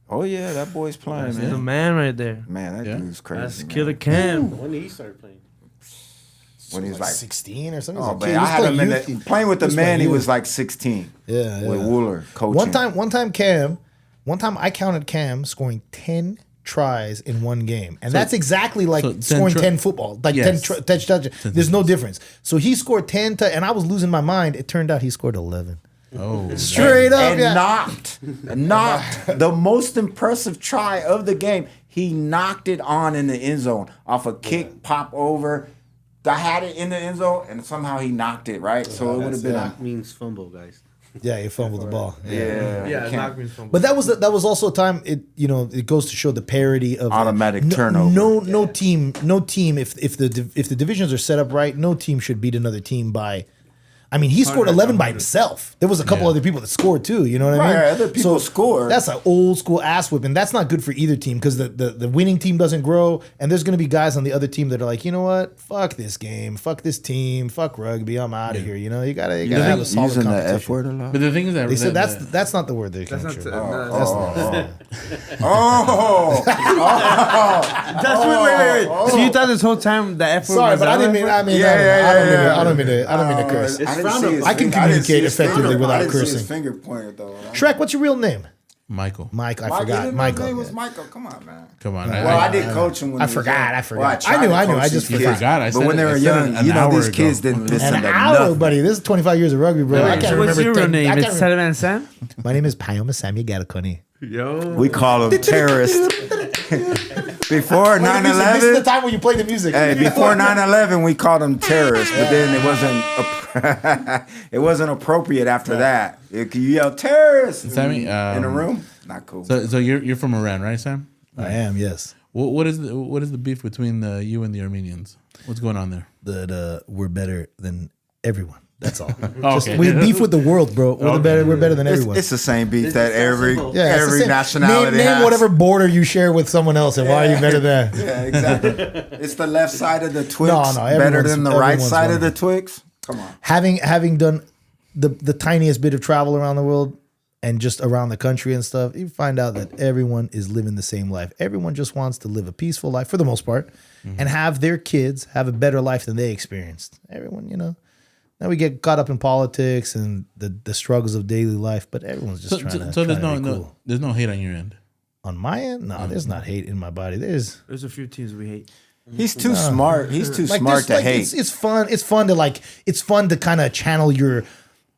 Oh, yeah, that boy's playing, That's man. the man right there. Man, that Yeah. dude's crazy. That's man. Killer Cam. When did he start playing? When he was like, 16 or something. oh, He was a man, kid. I He was had him playing youth. playing with the He was playing man. He youth. was like 16 Yeah, with yeah. Wooler coaching. One time I counted Cam scoring 10 tries in one game. And that's exactly like so 10 scoring try- 10 football, like Yes. 10 touchdowns. There's no difference. So he scored 10, and I was losing my mind. It turned out he scored 11. Oh, Straight up, and yeah. knocked the most impressive try of the game. He knocked it on in the end zone off a kick, pop over. I had it in the end zone, and somehow he knocked it, right? So it would have been Knock means fumble, guys. Yeah, he fumbled the ball. yeah. Yeah, can't- knock me from. But that was also a time it goes to show the parity of Automatic turnover. No team if the divisions are set up right, no team should beat another team by. I mean, he scored 11 by himself. There was a couple other people that scored too. You know what I mean? Right, other people scored. That's an old school ass whipping. That's not good for either team because the winning team doesn't grow, and there's going to be guys on the other team that are like, you know what? Fuck this game. Fuck this team. Fuck rugby. I'm out of here. You gotta have a solid using the competition. F word a lot. but the thing is that They said that- that's not the word they That's came not. true. Oh, That's wait. So you thought this whole time the F word Sorry, was but I out didn't there? mean. I mean, Yeah, I don't mean to curse. It's I didn't frowned see his upon. I can finger. I didn't see communicate his effectively finger. without I didn't see cursing. his finger pointed though. Shrek, what's your real name? Michael. Mike. I Mike, you forgot. didn't know Michael. His name was yeah. Michael. Come on, man. Come on. Well, I did coach him when I he was forgot. young. I forgot. Well, I knew. tried to I coach just these forgot. kids. forgot. I But said when they it- were I said young, it an these hour kids ago. didn't listen An to hour, nothing. buddy. This is 25 years of rugby, bro. I can't What's remember. your real name? I It's can't Salaman Sam. My name is Payoma Sammy Garakoni. Yo. We call them terrorists. Before This is the 9/11, time when you play the music. hey, before 9/11, we called them terrorists, but then it wasn't appropriate after that. You yell terrorists Sammy, in the room. Not cool. So you're from Iran, right, Sam? I am, yes. What is the beef between you and the Armenians? What's going on there? That we're better than everyone. That's all. Okay. We beef with the world, bro. We're better than everyone. It's the same beef that every simple. Yeah, it's the every same. nationality name has. whatever border you share with someone else, and why are you better than? Yeah, exactly. It's the left side of the Twix No, better everyone's- than the right everyone's side of the wonderful. Twix. Come on. Having done the tiniest bit of travel around the world and just around the country and stuff, you find out that everyone is living the same life. Everyone just wants to live a peaceful life for the most part, and have their kids have a better life than they experienced. Everyone, Now we get caught up in politics and the struggles of daily life, but everyone's just trying to. So there's trying to be no cool. there's no hate on your end. On my end, no, there's not hate in my body. There's There's a few teams we hate. He's too smart. He's too smart to hate. It's fun. It's fun to kind of channel your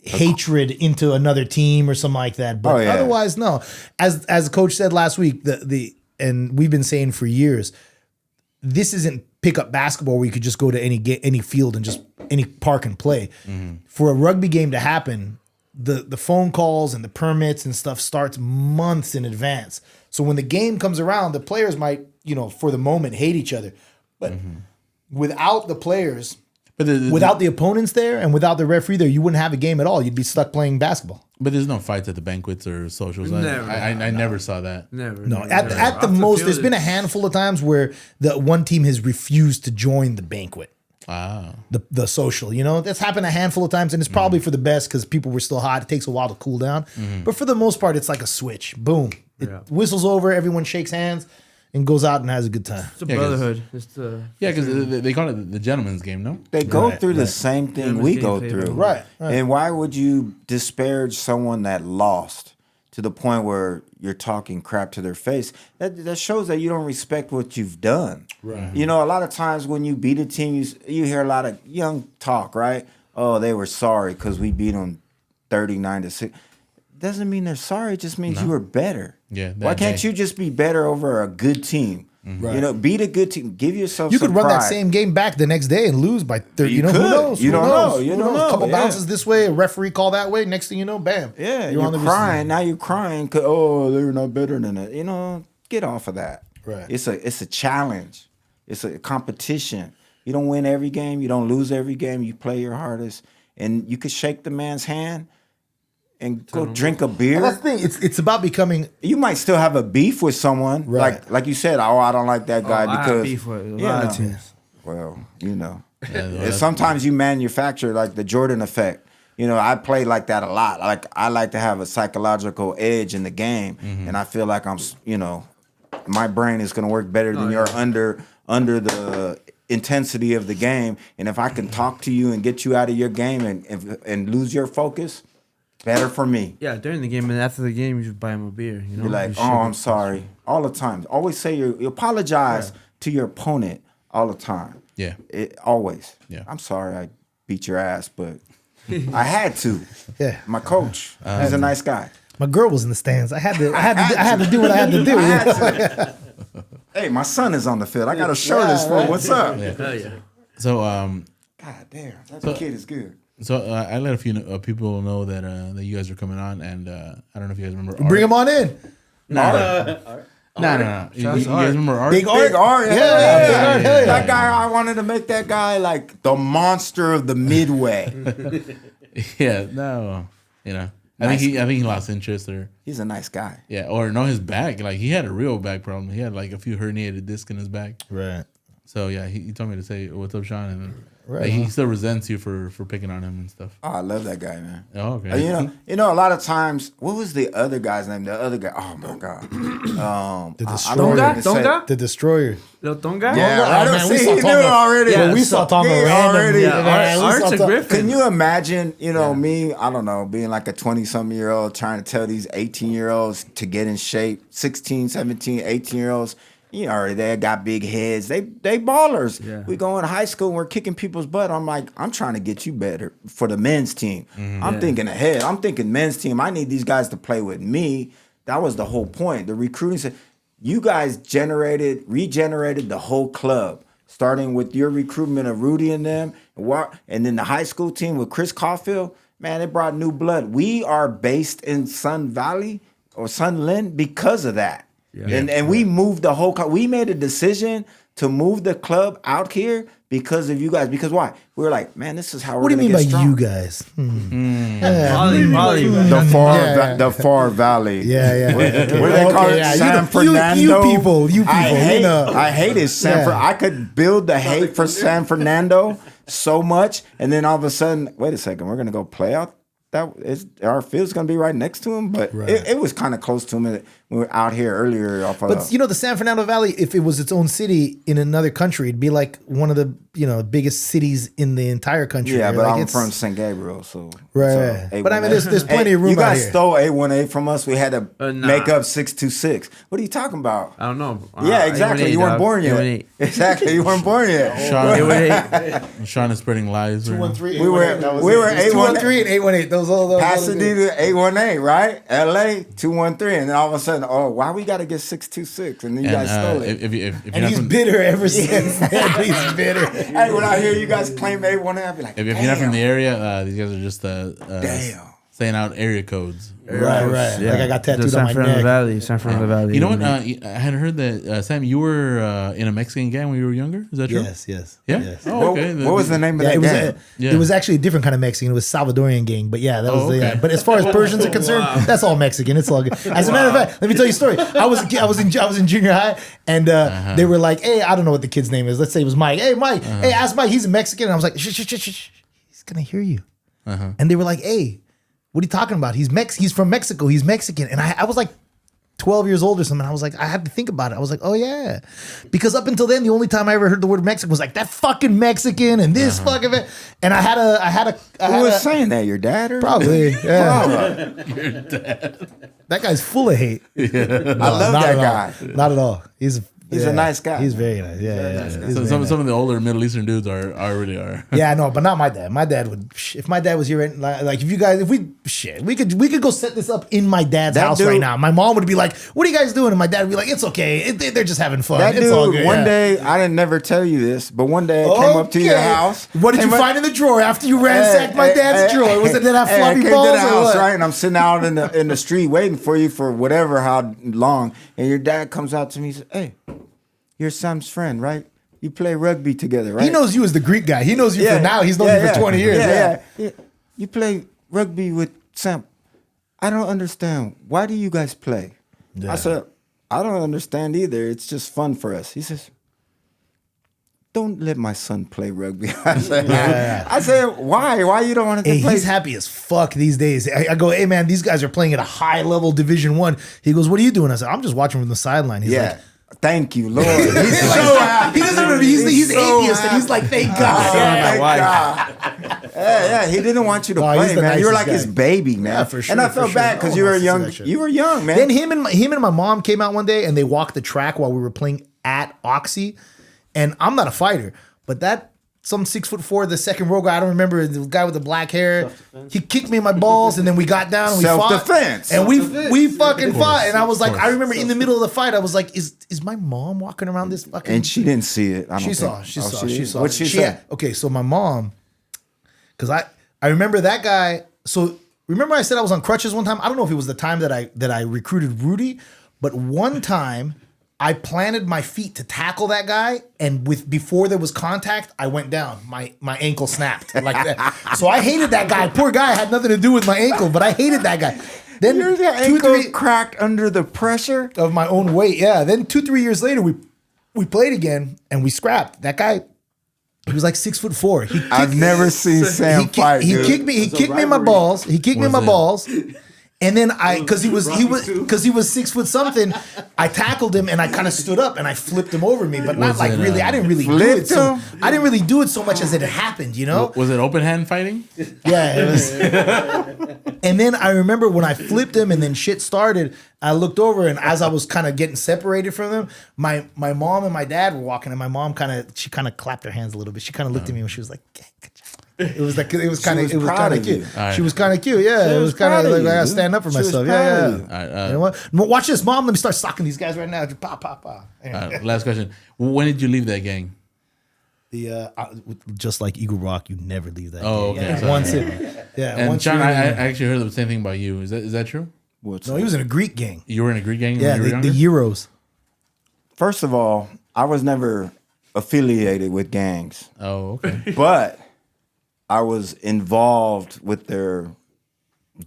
hatred into another team or something like that. But Oh, yeah. otherwise, no. As the coach said last week, and we've been saying for years, this isn't pickup basketball where you could just go to any field and just any park and play. For a rugby game to happen, the phone calls and the permits and stuff starts months in advance. So when the game comes around, the players might, for the moment hate each other. But without the players, But without the opponents there and without the referee there, you wouldn't have a game at all. You'd be stuck playing basketball. but there's no fights at the banquets or socials. Never. I never saw that. Never. No, never, at never. the Off most, field, there's been a it's- handful of times where the one team has refused to join the banquet. Wow. The social, you know, that's happened a handful of times, and it's probably for the best because people were still hot. It takes a while to cool down, but for the most part, it's like a switch. Boom, it whistles over. Everyone shakes hands and goes out and has a good time. It's a brotherhood. It's the because they call it the gentleman's game, no? They go through the same thing we go through. Right. And why would you disparage someone that lost to the point where you're talking crap to their face? That shows that you don't respect what you've done. Right. You know, a lot of times when you beat a team, you hear a lot of young talk, right? Oh, they were sorry because we beat them 39-6. Doesn't mean they're sorry. It just means you were better. Yeah. Why can't you just be better over a good team? Right. You know, beat a good team. Give yourself. You some could run that pride. same game back the next day and lose by 30. You know, who could. knows? You Who don't knows? know. You Who don't knows? know. A couple Yeah. bounces this way, a referee call that way. Next thing you know, bam. Yeah, you're you're on the crying. Now you're crying. Oh, they're not better than it. You know, get off of that. Right. It's a challenge. It's a competition. You don't win every game. You don't lose every game. You play your hardest, and you could shake the man's hand and go drink a beer. And that's the thing. It's about becoming. You might still have a beef with someone, Right. like you said. Oh, I don't like that guy I have because beef with a you lot know, of teams. well, you know, well, and sometimes you manufacture like the Jordan effect. You know, I play like that a lot. Like I like to have a psychological edge in the game, and I feel like I'm, you know, my brain is going to work better than your under the intensity of the game. And if I can talk to you and get you out of your game and lose your focus, better for me. Yeah, during the game and after the game, you just buy him a beer. You know, You're like, You oh, shake I'm it. sorry. All the time. Always say you apologize to your opponent all the time. Yeah. Always. Yeah. I'm sorry I beat your ass, but I had to. Yeah. My coach, he's a nice guy. My girl was in the stands. I had to do what I had to do. I had to. Hey, my son is on the field. I got to show this for what's up. Hell yeah. So God damn, that kid is good. So I let a few people know that that you guys are coming on, and I don't know if you guys remember. Bring him on in. No. You guys remember Art? Big Art. Big Art, Yeah, yeah. Big Art, hell yeah. That guy, I wanted to make that guy like the monster of the Midway. Yeah, no, you know. I think he lost interest, or He's a nice guy. or no, his back. Like he had a real back problem. He had like a few herniated discs in his back. Right. So yeah, he told me to say what's up, Sean, and Right. like, he still resents you for picking on him and stuff. Oh, I love that guy, man. Oh, okay. You know, a lot of times, what was the other guy's name? The other guy. Oh my God. The I don't Destroyer. even say- Tonga? The Destroyer. Little Tonga? Yeah, I don't man, we see. saw He knew Tonga. it already. Yeah, we Yeah, saw so- Tonga he random. already- Yeah, Yeah, we Art's saw a Tonga. Griffin. Can you imagine, you know, me, I don't know, being like a 20-something-year-old trying to tell these 18-year-olds to get in shape, 16, 17, 18-year-olds, you know, they got big heads. They ballers. Yeah. We go in high school and we're kicking people's butt. I'm like, I'm trying to get you better for the men's team. I'm thinking ahead. I'm thinking men's team. I need these guys to play with me. That was the whole point. The recruiting said, you guys regenerated the whole club, starting with your recruitment of Rudy and them, and then the high school team with Chris Caulfield. Man, it brought new blood. We are based in Sun Valley or Sunland because of that. Yeah. And we moved the whole club. We made a decision to move the club out here because of you guys. Because why? We were like, man, this is how we're What do you gonna mean by get you strong. guys? Volley, The Far Valley. Yeah. What do they call it? San Fernando. You people. I hated San Fernando. I could build the hate for San Fernando so much, and then all of a sudden, wait a second, we're gonna go play out. Our field's gonna be right next to him, but it was kind of close to him when we were out here earlier. But you know, the San Fernando Valley, if it was its own city in another country, it'd be like one of the biggest cities in the entire country. yeah, right? but Like, I'm it's- from San Gabriel, so Right. But I mean, there's plenty of room You guys out here. stole A1A from us. We had to Nah. make up 626. What are you talking about? I don't know. Yeah, exactly. You weren't born yet. 818. Exactly, you weren't born yet. Sean is spreading lies. Right now. 213. We were 818. 213 and 818. Those all Pasadena 818, right? LA 213, and then all of a sudden, oh, why we got to get 626? And then you guys stole it. If you're And not he's from, bitter ever since. He's bitter. Hey, when I hear you guys claim 818, I'll be like, if you're not from the area, these guys are just damn. saying out area codes. Right. Yeah. Like I got The tattooed on San my Fernando neck. Valley. San Fernando Valley. You know what? I had heard that Sam, you were in a Mexican gang when you were younger. Is that true? Yes. Yeah. Yes. Oh, okay. What was the name of Yeah, that it was gang? Yeah. it was actually a different kind of Mexican. It was Salvadorian gang, but yeah, that was okay. But as far as Persians are concerned, that's all Mexican. It's all good. As a matter of fact, let me tell you a story. I was in junior high, and they were like, "Hey, I don't know what the kid's name is. Let's say it was Mike. Hey, Mike. Hey, ask Mike. He's a Mexican." And I was like, "Shh. He's gonna hear you." And they were like, "Hey, what are you talking about? He's from Mexico. He's Mexican." And I was like 12 years old or something. I was like, I had to think about it. I was like, oh yeah. Because up until then, the only time I ever heard the word Mexican was like that fucking Mexican and this fucking, and I had a Who was saying that? Your dad or probably, yeah. Your dad. That guy's full of hate. I love Not that at all. guy. Not at all. He's a nice guy. He's very nice. Yeah. nice guy. He's So very some nice. of the older Middle Eastern dudes are really are. Yeah, no, but not my dad. My dad would. If my dad was here, like we could go set this up in my dad's That house dude- right now. My mom would be like, "What are you guys doing?" And my dad would be like, "It's okay. They're just having fun. That it's dude, all good." one yeah. day, I didn't never tell you this, but one day I came up to your Okay. house. What did you came up- find in the drawer after you ransacked my dad's drawer? Was it that have Hey, I floppy came balls to the or house, what? right? And I'm sitting out in the street waiting for you for whatever, how long. And your dad comes out to me and says, "Hey, you're Sam's friend, right? You play rugby together, right?" He knows you as the Greek guy. He knows you for now. He's known you for 20 years. Yeah. You play rugby with Sam. I don't understand. Why do you guys play? Yeah. I said, I don't understand either. It's just fun for us. He says, don't let my son play rugby. I said, why? Why you don't want to Hey, play? he's happy as fuck these days. I go, "Hey man, these guys are playing at a high level Division 1." He goes, "What are you doing?" I said, "I'm just watching from the sideline." He's Yeah. like, Thank you, Lord. he's so happy. He doesn't remember. He's so atheist, and he's like, "Thank God." Thank wife. God. Yeah. He didn't want you to Oh, he's play, the man. You were nicest like his guy. baby, man. Yeah, for sure, And I for felt sure. bad because No you one were wants to see young. that shit. You were young, man. Then him and my mom came out one day and they walked the track while we were playing at Oxy. And I'm not a fighter, but that some 6'4", the second row guy, I don't remember, the guy with the black hair. He kicked me in my balls, and then we got down and we fought. Self-defense. And we fucking fought. And I was like, I remember in the middle of the fight, I was like, is my mom walking around this fucking? And she didn't see it. I don't She think. saw. She saw. What'd she say? Okay, so my mom, because I remember that guy. So remember I said I was on crutches one time. I don't know if it was the time that I recruited Rudy, but one time I planted my feet to tackle that guy, and before there was contact, I went down. My ankle snapped like that. So I hated that guy. Poor guy had nothing to do with my ankle, but I hated that guy. Then Your ankle cracked under the pressure. of my own weight. Yeah. Then 2-3 years later, we played again and we scrapped. That guy, he was like 6'4". I've never seen Sam fight. He dude. kicked me. He kicked me in my balls. He kicked me in my balls. And then because he was 6 foot something, I tackled him and I kind of stood up and I flipped him over me, but not Was like it, really. I didn't really do flipped it. So him? I didn't really do it so much as it happened. You know? Was it open hand fighting? Yeah, it was. And then I remember when I flipped him and then shit started, I looked over and as I was kind of getting separated from them, my mom and my dad were walking and my mom kind of clapped her hands a little bit. She kind of looked at me and she was like, "Good job." It was kind of proud of cute. you. Right. She was kind of cute. Yeah, it was kind proud of of like you, I gotta dude. stand up for She was myself. proud Yeah, of yeah. you. All right, You know what? Watch this, mom. Let me start socking these guys right now. Just pop, pop, pop. last question. When did you leave that gang? Just like Eagle Rock, you never leave that. Oh, game. okay. Yeah, Sorry. once it. Yeah, And once John, you're I in- actually heard the same thing about you. Is that true? What's no, he was in a Greek gang. You were in a Greek gang Yeah, when you were the younger? Euros. First of all, I was never affiliated with gangs, Oh, okay. but I was involved with their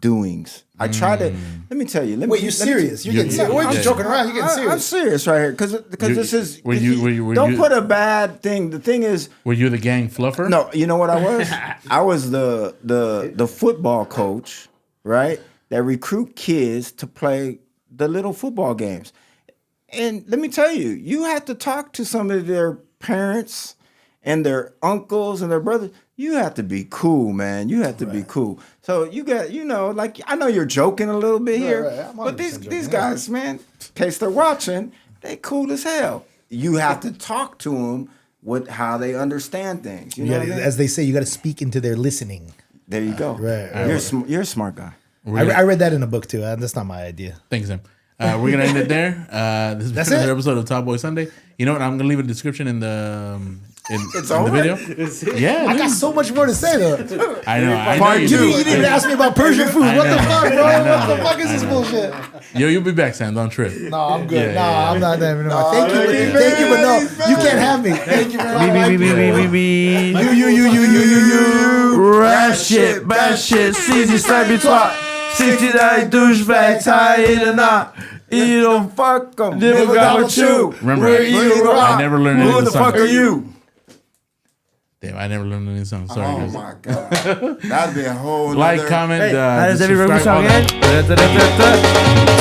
doings. I tried to. Let me tell you. Wait, you're serious? You're getting serious? We're just joking around. You're getting I'm serious. serious right here because You- this is. were you- don't put a bad thing. The thing is, Were you the gang fluffer? no. You know what I was? I was the football coach, right? That recruit kids to play the little football games. And let me tell you, you have to talk to some of their parents and their uncles and their brothers. You have to be cool, man. You have to be cool. So you got, like I know you're joking a little bit here, right. I'm but 100% these joking, guys, man, in case they're watching, they cool as hell. You have to talk to them with how they understand things. You know what I mean? As they say, you got to speak into their listening. There you go. Right. You're a smart guy. I read that in a book too. That's not my idea. Thanks, Sam. We're gonna end it there. This is That's another it? episode of Top Boy Sunday. You know what? I'm gonna leave a description in the It's in the over? video. Yeah, I got dude. so much more to say though. I know. I know Part you two. do. You didn't even ask me about Persian food. I What the know. fuck, bro? I know. What the fuck is I this know. bullshit? Yo, you'll be back, Sam. Don't trip. No, I'm good. Yeah, no, yeah, I'm not that. No. No, Thank you, he's thank you, but no, he's you can't have me. Thank you, man. I like you. You. Rap shit, bad shit, CZ slappy twat. 69 douchebags, high in the knot. You don't fuck them. Never got what you. Remember, Where you I never learned any Who of the the fuck songs. are you? Damn, I never learned any songs. Sorry, Oh guys. my god, that'd be a whole. Like, nother- comment, Hey, how does every rugby subscribe, song all that. end?